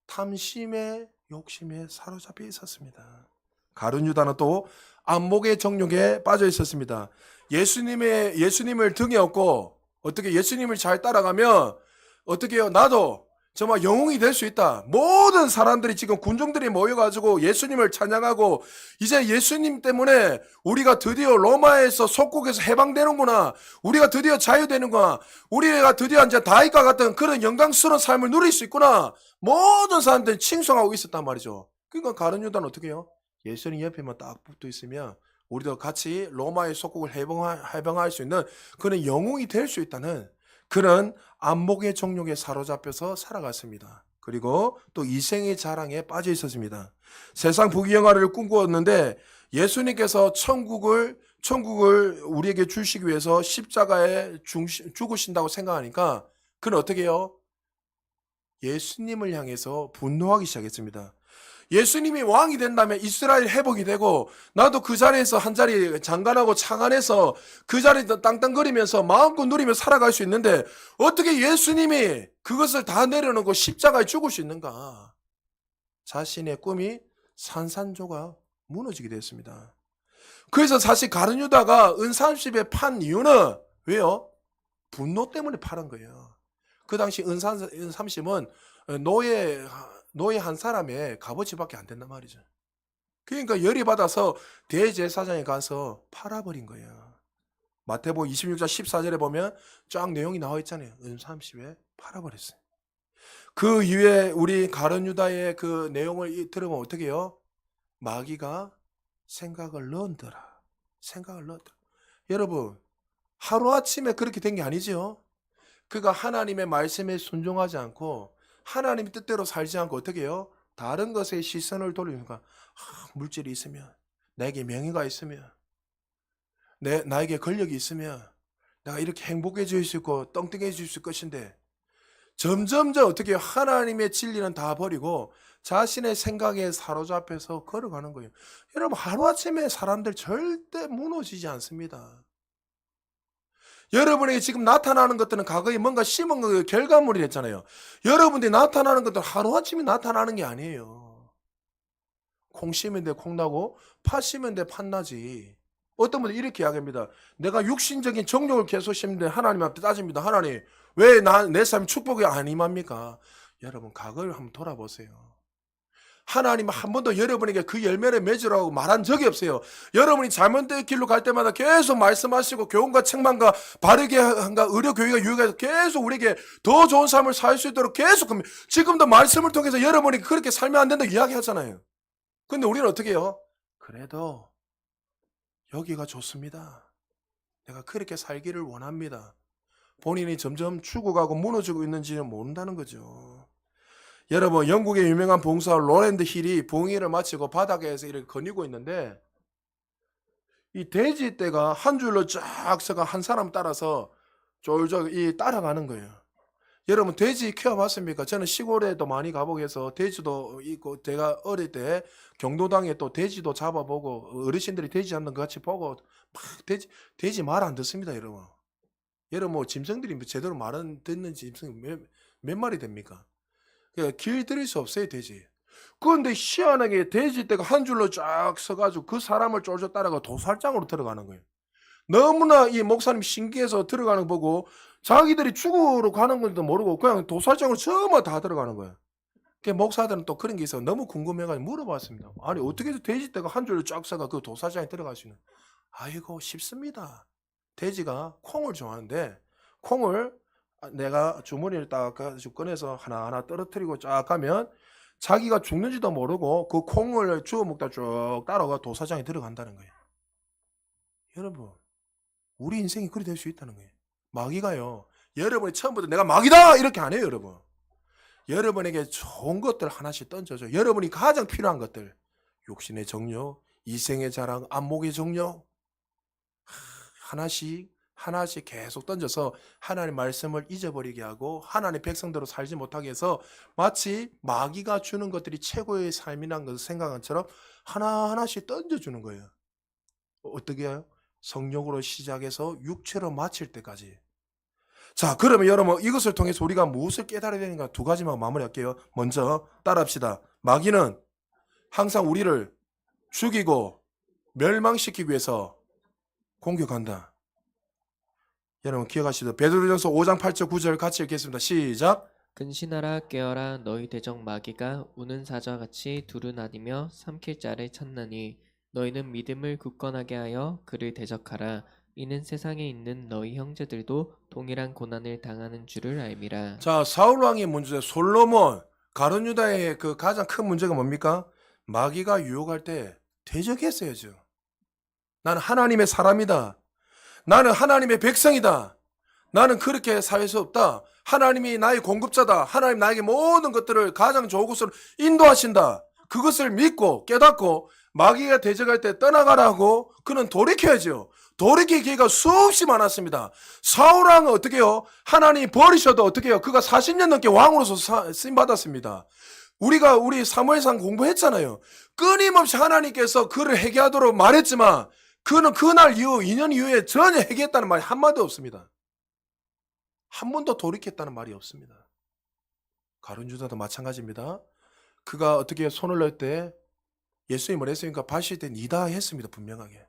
A: 탐심에 욕심에 사로잡혀 있었습니다. 가룟 유다는 또 안목의 정욕에 빠져 있었습니다. 예수님을 등에 업고 어떻게 예수님을 잘 따라가면 어떻게 해요? 나도 정말 영웅이 될 수 있다. 모든 사람들이 지금 군중들이 모여가지고 예수님을 찬양하고 이제 예수님 때문에 우리가 드디어 로마에서 속국에서 해방되는구나. 우리가 드디어 자유되는구나. 우리가 드디어 이제 다윗과 같은 그런 영광스러운 삶을 누릴 수 있구나. 모든 사람들이 칭송하고 있었단 말이죠. 그러니까 가룟 유다는 어떻게 해요? 예수님 옆에만 딱 붙어 있으면 우리도 같이 로마의 속국을 해방할 수 있는 그런 영웅이 될 수 있다는 그런 안목의 정욕에 사로잡혀서 살아갔습니다. 그리고 또 이생의 자랑에 빠져 있었습니다. 세상 부귀영화를 꿈꾸었는데 예수님께서 천국을 우리에게 주시기 위해서 십자가에 죽으신다고 생각하니까 그는 어떻게 해요? 예수님을 향해서 분노하기 시작했습니다. 예수님이 왕이 된다면 이스라엘 회복이 되고 나도 그 자리에서 한 자리 장관하고 창안해서 그 자리에서 땅땅거리면서 마음껏 누리며 살아갈 수 있는데 어떻게 예수님이 그것을 다 내려놓고 십자가에 죽을 수 있는가? 자신의 꿈이 산산조각 무너지게 됐습니다. 그래서 사실 가룟 유다가 은 30에 판 이유는 왜요? 분노 때문에 팔은 거예요. 그 당시 은 30은 노예 한 사람의 값어치밖에 안 된단 말이죠. 그러니까 열이 받아서 대제사장에 가서 팔아버린 거예요. 마태복음 26장 14절에 보면 쫙 내용이 나와 있잖아요. 은 30에 팔아버렸어요. 그 이후에 우리 가룟 유다의 그 내용을 들으면 어떻게 해요? 마귀가 생각을 넣더라. 여러분 하루아침에 그렇게 된 게 아니죠. 그가 하나님의 말씀에 순종하지 않고 하나님의 뜻대로 살지 않고 어떻게 해요? 다른 것에 시선을 돌리니까 물질이 있으면 나에게 명예가 있으면 나에게 권력이 있으면 내가 이렇게 행복해질 수 있고 떵떵해질 수 있을 것인데 점점 어떻게 해요? 하나님의 진리는 다 버리고 자신의 생각에 사로잡혀서 걸어가는 거예요. 여러분 하루아침에 사람들 절대 무너지지 않습니다. 여러분에게 지금 나타나는 것들은 과거에 뭔가 심은 그 결과물이 됐잖아요. 여러분들이 나타나는 것들은 하루아침에 나타나는 게 아니에요. 콩 심은 데 콩 나고 팥 심은 데 팥 나지. 어떤 분들 이렇게 이야기합니다. 내가 육신적인 정욕을 계속 심는데 하나님 앞에 따집니다. 하나님 왜 내 삶 축복이 안 임합니까? 여러분 과거를 한번 돌아보세요. 하나님은 한 번도 여러분에게 그 열매를 맺으라고 말한 적이 없어요. 여러분이 잘못된 길로 갈 때마다 계속 말씀하시고 교훈과 책망과 바르게 한가 의료 교육과 유익해서 계속 우리에게 더 좋은 삶을 살 수 있도록 계속 지금도 말씀을 통해서 여러분이 그렇게 살면 안 된다고 이야기하잖아요. 근데 우리는 어떻게 해요? 그래도 여기가 좋습니다. 내가 그렇게 살기를 원합니다. 본인이 점점 죽어가고 무너지고 있는지는 모른다는 거죠. 여러분 영국의 유명한 봉사 로랜드 힐이 봉의를 마치고 바닥에서 이렇게 거니고 있는데 이 돼지떼가 한 줄로 쫙 서가 한 사람 따라서 쫄쫄 따라가는 거예요. 여러분 돼지 키워봤습니까? 저는 시골에도 많이 가보고 해서 돼지도 있고 제가 어릴 때 경도당에 또 돼지도 잡아보고 어르신들이 돼지 잡는 거 같이 보고 막 돼지 말 안 듣습니다. 여러분 뭐 짐승들이 제대로 말 안 듣는 짐승이 몇 마리 됩니까? 길 들일 수 없어요 돼지. 그런데 희한하게 돼지떼가 한 줄로 쫙 서가지고 그 사람을 쫄쫄 따라가 도살장으로 들어가는 거예요. 너무나 이 목사님 신기해서 들어가는 거 보고 자기들이 죽으러 가는 건지도 모르고 그냥 도살장으로 전부 다 들어가는 거예요. 그 목사들은 또 그런 게 있어 너무 궁금해가지고 물어봤습니다. 아니 어떻게 해서 돼지떼가 한 줄로 쫙 서가 그 도살장에 들어갈 수 있는? 아이고 쉽습니다. 돼지가 콩을 좋아하는데 콩을 내가 주머니를 딱 꺼내서 하나하나 떨어뜨리고 쫙 가면 자기가 죽는지도 모르고 그 콩을 주워 먹다 쭉 따라가 도사장에 들어간다는 거예요. 여러분 우리 인생이 그리 될 수 있다는 거예요. 마귀가요 여러분이 처음부터 내가 마귀다 이렇게 안 해요. 여러분에게 좋은 것들 하나씩 던져줘. 여러분이 가장 필요한 것들 육신의 정욕, 이생의 자랑, 안목의 정욕, 하나씩 계속 던져서 하나님의 말씀을 잊어버리게 하고 하나님의 백성대로 살지 못하게 해서 마치 마귀가 주는 것들이 최고의 삶이란 것을 생각한 것처럼 하나하나씩 던져주는 거예요. 어떻게 해요? 성령으로 시작해서 육체로 마칠 때까지. 자, 그러면 여러분 이것을 통해서 우리가 무엇을 깨달아야 되는가 두 가지만 마무리할게요. 먼저 따라합시다. 마귀는 항상 우리를 죽이고 멸망시키기 위해서 공격한다. 여러분 기억하시죠? 베드로전서 5장 8절 9절 같이 읽겠습니다. 시작.
B: 근신하라 깨어라 너희 대적 마귀가 우는 사자와 같이 두루다니며 삼킬 자를 찾나니 너희는 믿음을 굳건하게 하여 그를 대적하라. 이는 세상에 있는 너희 형제들도 동일한 고난을 당하는 줄을 알미라.
A: 자, 사울 왕의 문제, 솔로몬, 가룟 유다의 그 가장 큰 문제가 뭡니까? 마귀가 유혹할 때 대적했어야죠. 나는 하나님의 사람이다. 나는 하나님의 백성이다. 나는 그렇게 살 수 없다. 하나님이 나의 공급자다. 하나님 나에게 모든 것들을 가장 좋은 곳으로 인도하신다. 그것을 믿고 깨닫고 마귀가 대적할 때 떠나가라고 그는 돌이켜야죠. 돌이킬 기회가 수없이 많았습니다. 사울왕은 어떻게 해요? 하나님이 버리셔도 어떻게 해요? 그가 40년 넘게 왕으로서 쓰임받았습니다. 우리 사무엘상 공부했잖아요. 끊임없이 하나님께서 그를 회개하도록 말했지만 그는 그날 이후 2년 이후에 전혀 회개했다는 말이 한마디도 없습니다. 한 번도 돌이켰다는 말이 없습니다. 가룟 유다도 마찬가지입니다. 그가 어떻게 손을 넣을 때 예수님을 했으니까 바실 때 니다 했습니다. 분명하게.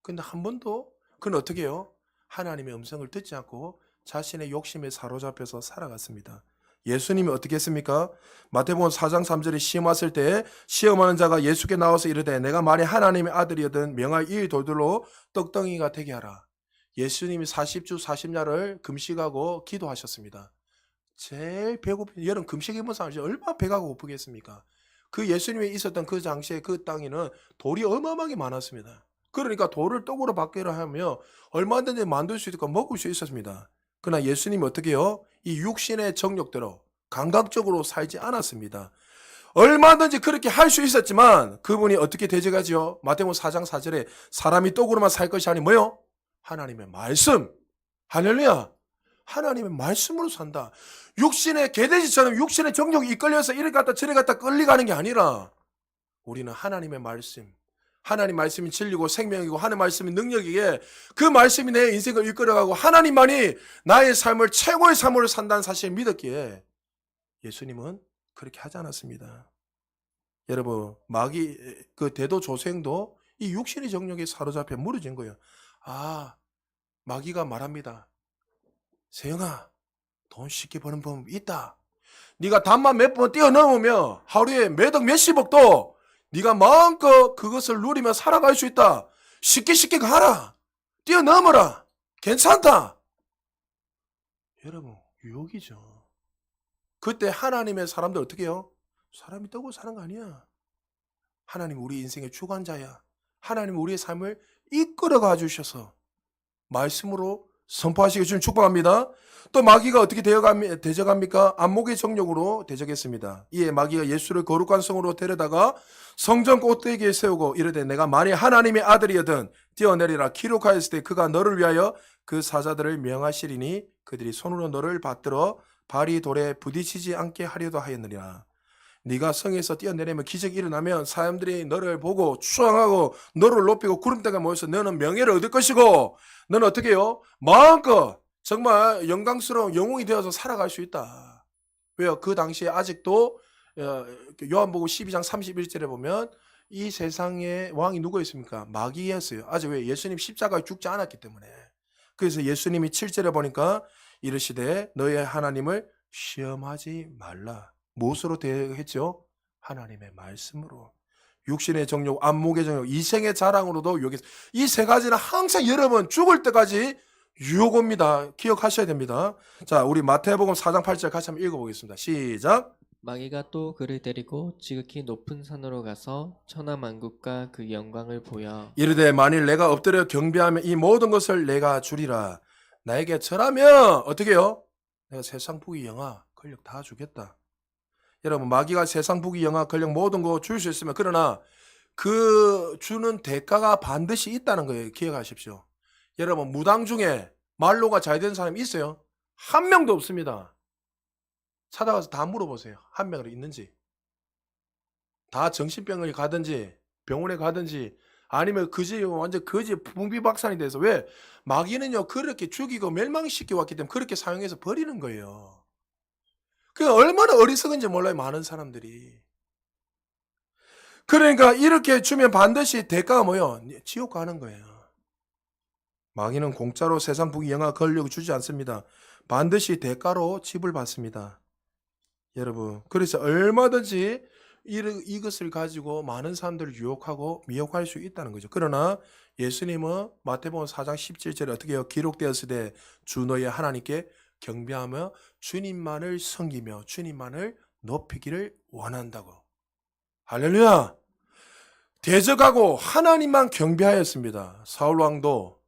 A: 근데 한 번도 그는 어떻게 해요? 하나님의 음성을 듣지 않고 자신의 욕심에 사로잡혀서 살아갔습니다. 예수님이 어떻게 했습니까? 마태복음 4장 3절에 시험 왔을 때 시험하는 자가 예수께 나와서 이르되 내가 만일 하나님의 아들이거든 명할 이 돌들로 떡덩이가 되게 하라. 예수님이 40주 40야를 금식하고 기도하셨습니다. 제일 배고픈 여름 금식 입은 사람이 얼마나 배가 고프겠습니까? 그 예수님이 있었던 그 당시에 그 땅에는 돌이 어마어마하게 많았습니다. 그러니까 돌을 떡으로 바뀌라 하며 얼마든지 만들 수 있고 먹을 수 있었습니다. 그러나 예수님이 어떻게 해요? 이 육신의 정욕대로 감각적으로 살지 않았습니다. 얼마든지 그렇게 할 수 있었지만 그분이 어떻게 대적하지요? 마태복음 4장 4절에 사람이 떡으로만 살 것이 아니 뭐요? 하나님의 말씀. 할렐루야. 하나님의 말씀으로 산다. 육신의 개돼지처럼 육신의 정욕이 이끌려서 이리 갔다 저리 갔다 끌려가는 게 아니라 우리는 하나님의 말씀, 하나님 말씀이 진리고 생명이고 하나님 말씀이 능력이기에 그 말씀이 내 인생을 이끌어가고 하나님만이 나의 삶을 최고의 삶으로 산다는 사실을 믿었기에 예수님은 그렇게 하지 않았습니다. 여러분 마귀 그 대도 조생도 이 육신의 정욕에 사로잡혀 무너진 거예요. 아, 마귀가 말합니다. 세영아, 돈 쉽게 버는 방법이 있다. 네가 단만 몇 번 뛰어넘으면 하루에 몇억 몇십억도 네가 마음껏 그것을 누리며 살아갈 수 있다. 쉽게 가라. 뛰어넘어라. 괜찮다. 여러분 유혹이죠. 그때 하나님의 사람들 어떻게 해요? 사람이 떡으로 사는 거 아니야. 하나님 우리 인생의 주관자야. 하나님 우리의 삶을 이끌어가 주셔서 말씀으로 선포하시기 주님 축복합니다. 또 마귀가 어떻게 대적합니까? 안목의 정욕으로 대적했습니다. 이에 마귀가 예수를 거룩한 성으로 데려다가 성전 꼭대기에 세우고 이르되 내가 만일 하나님의 아들이거든 뛰어내리라 기록하였을 때 그가 너를 위하여 그 사자들을 명하시리니 그들이 손으로 너를 받들어 발이 돌에 부딪히지 않게 하려도 하였느니라. 네가 성에서 뛰어내리면 기적이 일어나면 사람들이 너를 보고 추앙하고 너를 높이고 구름대가 모여서 너는 명예를 얻을 것이고 너는 어떻게 해요? 마음껏 정말 영광스러운 영웅이 되어서 살아갈 수 있다. 왜요? 그 당시에 아직도 요한복음 12장 31절에 보면 이 세상의 왕이 누구였습니까? 마귀였어요. 아직 왜? 예수님 십자가에 죽지 않았기 때문에. 그래서 예수님이 7절에 보니까 이르시되 너의 하나님을 시험하지 말라. 무엇으로 대했죠? 하나님의 말씀으로. 육신의 정욕, 안목의 정욕, 이생의 자랑으로도 유혹했어요. 이 세 가지는 항상 여러분 죽을 때까지 유혹입니다. 기억하셔야 됩니다. 자, 우리 마태복음 4장 8절 같이 한번 읽어보겠습니다. 시작.
B: 마귀가 또 그를 데리고 지극히 높은 산으로 가서 천하만국과 그 영광을 보여
A: 이르되 만일 내가 엎드려 경배하면 이 모든 것을 내가 주리라. 나에게 절하면 어떻게 해요? 내가 세상 부귀 영화 권력 다 주겠다. 여러분 마귀가 세상 부귀 영화 권력 모든 거 줄 수 있으면 그러나 그 주는 대가가 반드시 있다는 거예요. 기억하십시오. 여러분 무당 중에 말로가 잘 되는 사람이 있어요? 한 명도 없습니다. 찾아가서 다 물어보세요. 한 명으로 있는지. 다 정신병을 가든지 병원에 가든지 아니면 그지 완전 거지 풍비박산이 돼서 왜 마귀는요 그렇게 죽이고 멸망시켜 왔기 때문에 그렇게 사용해서 버리는 거예요. 그 얼마나 어리석은지 몰라요 많은 사람들이. 그러니까 이렇게 주면 반드시 대가가 뭐요? 지옥 가는 거예요. 마귀는 공짜로 세상 부귀 영화 권력을 주지 않습니다. 반드시 대가로 지불받습니다. 여러분 그래서 얼마든지 이것을 가지고 많은 사람들을 유혹하고 미혹할 수 있다는 거죠. 그러나 예수님은 마태복음 4장 17절에 어떻게 해요? 기록되었을 때 주 너의 하나님께 경배하며 주님만을 섬기며 주님만을 높이기를 원한다고. 할렐루야. 대적하고 하나님만 경배하였습니다. 사울왕도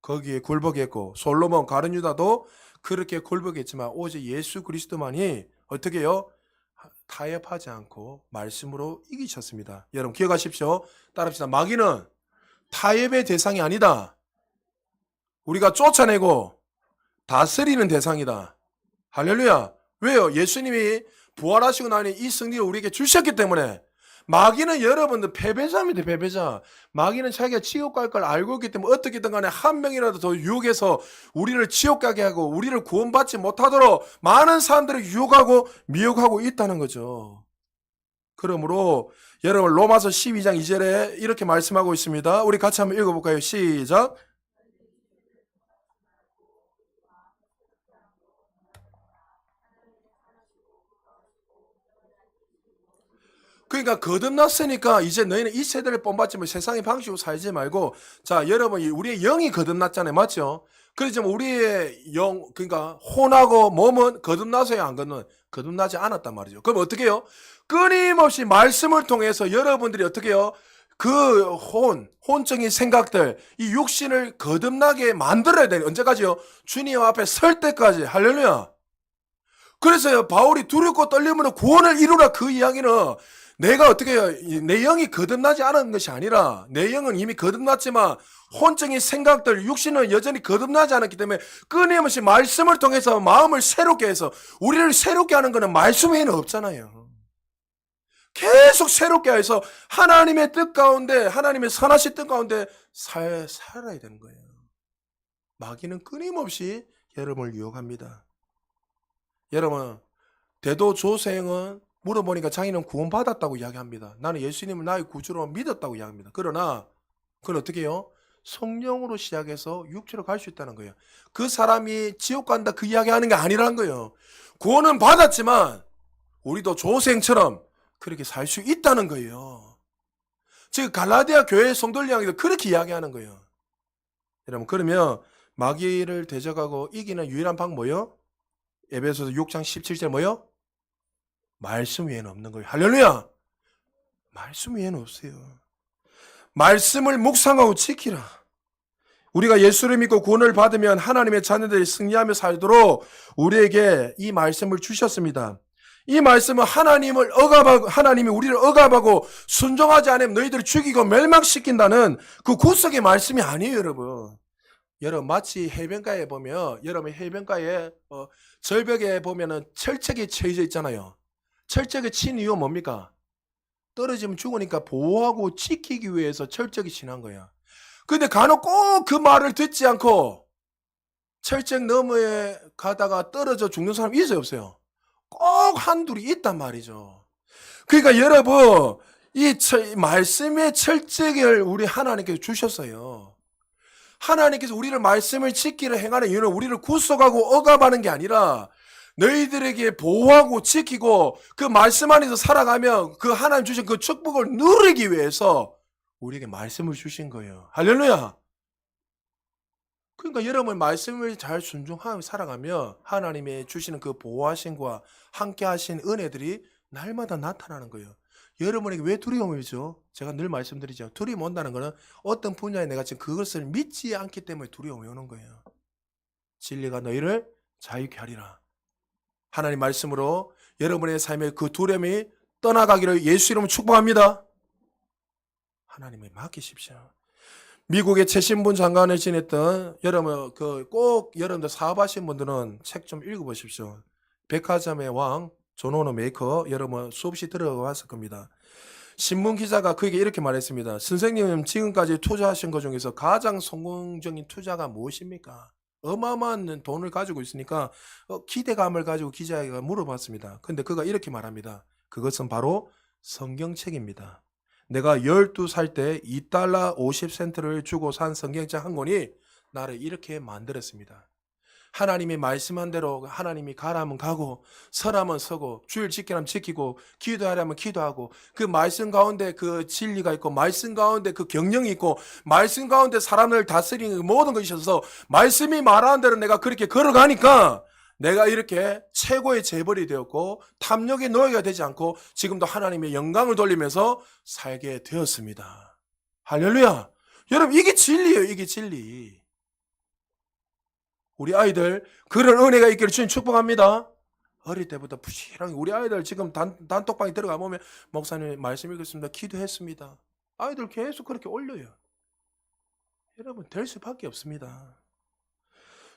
A: 거기에 굴복했고 솔로몬 가룟 유다도 그렇게 굴복했지만 오직 예수 그리스도만이 어떻게 해요? 타협하지 않고 말씀으로 이기셨습니다. 여러분 기억하십시오. 따라합시다. 마귀는 타협의 대상이 아니다. 우리가 쫓아내고 다스리는 대상이다. 할렐루야. 왜요? 예수님이 부활하시고 나니 이 승리를 우리에게 주셨기 때문에. 마귀는 여러분들 패배자입니다. 패배자. 마귀는 자기가 지옥 갈 걸 알고 있기 때문에 어떻게든 간에 한 명이라도 더 유혹해서 우리를 지옥 가게 하고 우리를 구원받지 못하도록 많은 사람들을 유혹하고 미혹하고 있다는 거죠. 그러므로 여러분 로마서 12장 2절에 이렇게 말씀하고 있습니다. 우리 같이 한번 읽어볼까요? 시작. 그러니까 거듭났으니까 이제 너희는 이 세대를 본받지 말고 세상의 방식으로 살지 말고 자 여러분 우리의 영이 거듭났잖아요. 맞죠? 그렇지만 우리의 영 그러니까 혼하고 몸은 거듭나서야 안 거듭나지 않았단 말이죠. 그럼 어떻게 해요? 끊임없이 말씀을 통해서 여러분들이 어떻게 해요? 그 혼적인 생각들, 이 육신을 거듭나게 만들어야 돼요. 언제까지요? 주님 앞에 설 때까지. 할렐루야. 그래서요, 바울이 두렵고 떨림으로 구원을 이루라 그 이야기는 내가 어떻게 해요? 내 영이 거듭나지 않은 것이 아니라 내 영은 이미 거듭났지만 혼적인 생각들, 육신은 여전히 거듭나지 않았기 때문에 끊임없이 말씀을 통해서 마음을 새롭게 해서 우리를 새롭게 하는 것은 말씀 외에는 없잖아요. 계속 새롭게 해서 하나님의 뜻 가운데, 하나님의 선하신 뜻 가운데 살아야 되는 거예요. 마귀는 끊임없이 여러분을 유혹합니다. 여러분, 대도조세형은 물어보니까 자기는 구원받았다고 이야기합니다. 나는 예수님을 나의 구주로 믿었다고 이야기합니다. 그러나 그건 어떻게 해요? 성령으로 시작해서 육체로 갈 수 있다는 거예요. 그 사람이 지옥 간다 그 이야기하는 게 아니라는 거예요. 구원은 받았지만 우리도 조세형처럼 그렇게 살 수 있다는 거예요. 즉 갈라디아 교회 성도들 이야기도 그렇게 이야기하는 거예요. 여러분 그러면 마귀를 대적하고 이기는 유일한 방법 뭐예요? 에베소서 6장 17절 뭐요? 말씀 외에는 없는 거예요. 할렐루야. 말씀 외에는 없어요. 말씀을 묵상하고 지키라. 우리가 예수를 믿고 구원을 받으면 하나님의 자녀들이 승리하며 살도록 우리에게 이 말씀을 주셨습니다. 이 말씀은 하나님이 우리를 억압하고 순종하지 않으면 너희들을 죽이고 멸망시킨다는 그 구속의 말씀이 아니에요, 여러분. 여러분 마치 해변가에 보면 여러분 해변가에 절벽에 보면은 철책이 쳐져 있잖아요. 철책이 친 이유가 뭡니까? 떨어지면 죽으니까 보호하고 지키기 위해서 철책이 친한 거야. 근데 간혹 꼭 그 말을 듣지 않고 철책 너머에 가다가 떨어져 죽는 사람이 있어요, 없어요? 꼭 한둘이 있단 말이죠. 그러니까 여러분 이 말씀의 철책을 우리 하나님께서 주셨어요. 하나님께서 우리를 말씀을 지키려 행하는 이유는 우리를 구속하고 억압하는 게 아니라 너희들에게 보호하고 지키고 그 말씀 안에서 살아가면 그 하나님 주신 그 축복을 누리기 위해서 우리에게 말씀을 주신 거예요. 할렐루야. 그러니까 여러분 말씀을 잘 순종하며 살아가면 하나님의 주시는 그 보호하심과 함께하신 은혜들이 날마다 나타나는 거예요. 여러분에게 왜 두려움이 오죠? 제가 늘 말씀드리죠. 두려움 온다는 것은 어떤 분야에 내가 지금 그것을 믿지 않기 때문에 두려움이 오는 거예요. 진리가 너희를 자유케 하리라. 하나님 말씀으로 여러분의 삶의 그 두려움이 떠나가기를 예수 이름으로 축복합니다. 하나님에 맡기십시오. 미국의 최신분 장관을 지냈던 여러분 꼭 여러분들 사업하신 분들은 책 좀 읽어보십시오. 백화점의 왕 존 메이커 여러분 수없이 들어봤을 겁니다. 신문 기자가 그에게 이렇게 말했습니다. 선생님 지금까지 투자하신 것 중에서 가장 성공적인 투자가 무엇입니까? 어마어마한 돈을 가지고 있으니까 기대감을 가지고 기자가 물어봤습니다. 근데 그가 이렇게 말합니다. 그것은 바로 성경책입니다. 내가 12살 때 $2 50센트를 주고 산 성경책 한 권이 나를 이렇게 만들었습니다. 하나님이 말씀한 대로 하나님이 가라면 가고 서라면 서고 주일 지키라면 지키고 기도하라면 기도하고 그 말씀 가운데 그 진리가 있고 말씀 가운데 그 경영이 있고 말씀 가운데 사람을 다스리는 모든 것이 있어서 말씀이 말하는 대로 내가 그렇게 걸어가니까 내가 이렇게 최고의 재벌이 되었고 탐욕의 노예가 되지 않고 지금도 하나님의 영광을 돌리면서 살게 되었습니다. 할렐루야. 여러분 이게 진리예요. 이게 진리. 우리 아이들 그런 은혜가 있기를 주님 축복합니다. 어릴 때부터 부실하게 우리 아이들 지금 단톡방에 들어가 보면 목사님 말씀 읽었습니다. 기도했습니다. 아이들 계속 그렇게 올려요. 여러분 될 수밖에 없습니다.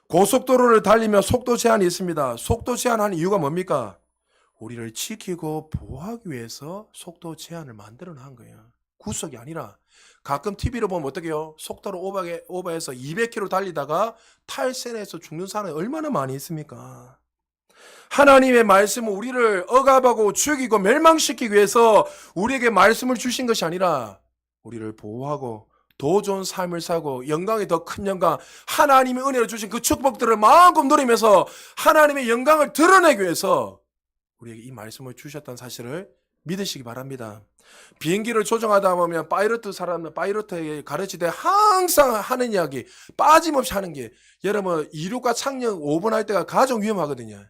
A: 고속도로를 달리며 속도 제한이 있습니다. 속도 제한하는 이유가 뭡니까? 우리를 지키고 보호하기 위해서 속도 제한을 만들어 놓은 거예요. 구속이 아니라 가끔 TV로 보면 어떻게 해요? 속도를 오버해서 200km 달리다가 탈선해서 죽는 사람이 얼마나 많이 있습니까? 하나님의 말씀은 우리를 억압하고 죽이고 멸망시키기 위해서 우리에게 말씀을 주신 것이 아니라 우리를 보호하고 더 좋은 삶을 살고 영광이 더 큰 영광, 하나님의 은혜로 주신 그 축복들을 마음껏 누리면서 하나님의 영광을 드러내기 위해서 우리에게 이 말씀을 주셨다는 사실을 믿으시기 바랍니다. 비행기를 조종하다 보면 파이러트에게 가르치되 항상 하는 이야기, 빠짐없이 하는 게 여러분 이륙과 착륙 5분 할 때가 가장 위험하거든요.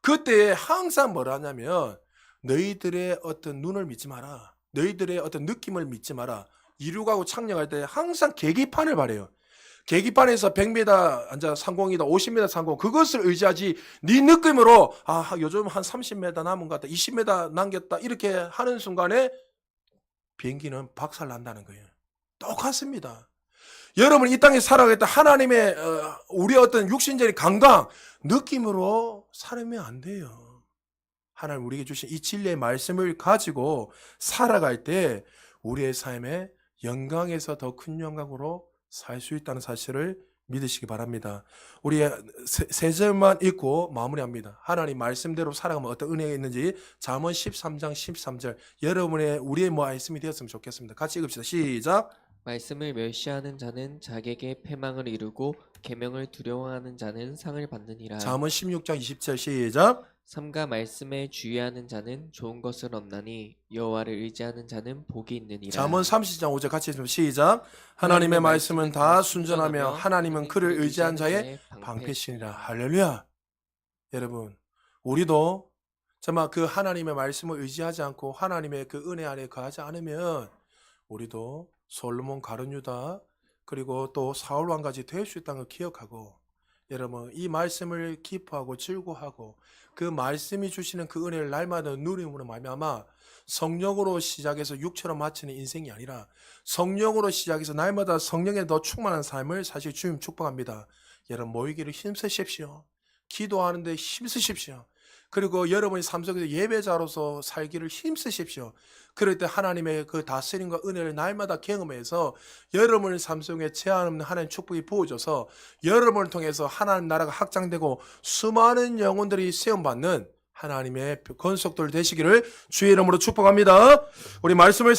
A: 그때 항상 뭐라 하냐면 너희들의 어떤 눈을 믿지 마라. 너희들의 어떤 느낌을 믿지 마라. 이륙하고 착륙할 때 항상 계기판을 바래요. 계기판에서 100m 앉아 상공이다 50m 상공 그것을 의지하지 네 느낌으로 요즘 한 30m 남은 것 같다 20m 남겼다 이렇게 하는 순간에 비행기는 박살난다는 거예요. 똑같습니다. 여러분 이 땅에 살아가겠다 하나님의 우리의 어떤 육신적인 강강 느낌으로 살면 안 돼요. 하나님 우리에게 주신 이 진리의 말씀을 가지고 살아갈 때 우리의 삶에 영광에서 더 큰 영광으로 살 수 있다는 사실을 믿으시기 바랍니다. 우리 세 절만 읽고 마무리합니다. 하나님 말씀대로 살아가면 어떤 은혜가 있는지 잠언 13장 13절 여러분의 우리의 말씀이 되었으면 좋겠습니다. 같이 읽읍시다. 시작.
B: 말씀을 멸시하는 자는 자기에게 패망을 이루고 계명을 두려워하는 자는 상을 받느니라.
A: 잠언 16장 20절 시작.
B: 삼가 말씀에 주의하는 자는 좋은 것을 얻나니 여호와를 의지하는 자는 복이 있느니라.
A: 잠언 30장 5절 같이 읽습니다. 시작. 하나님의 말씀은 다 순전하며 하나님은 그를 의지한 자의 방패시니라. 할렐루야. 여러분 우리도 정말 그 하나님의 말씀을 의지하지 않고 하나님의 그 은혜 안에 거하지 않으면 우리도 솔로몬 가룟유다 그리고 또 사울 왕까지 될 수 있다는 걸 기억하고 여러분 이 말씀을 기뻐하고 즐거워하고 그 말씀이 주시는 그 은혜를 날마다 누림으로 말미암아 성령으로 시작해서 육처럼 마치는 인생이 아니라 성령으로 시작해서 날마다 성령에 더 충만한 삶을 사실 주님 축복합니다. 여러분 모이기를 힘쓰십시오. 기도하는데 힘쓰십시오. 그리고 여러분의 삶 속에서 예배자로서 살기를 힘쓰십시오. 그럴 때 하나님의 그 다스림과 은혜를 날마다 경험해서 여러분의 삶 속에 제한 없는 하나님의 축복이 부어져서 여러분을 통해서 하나님 나라가 확장되고 수많은 영혼들이 세움받는 하나님의 건속들 되시기를 주의 이름으로 축복합니다. 우리 말씀을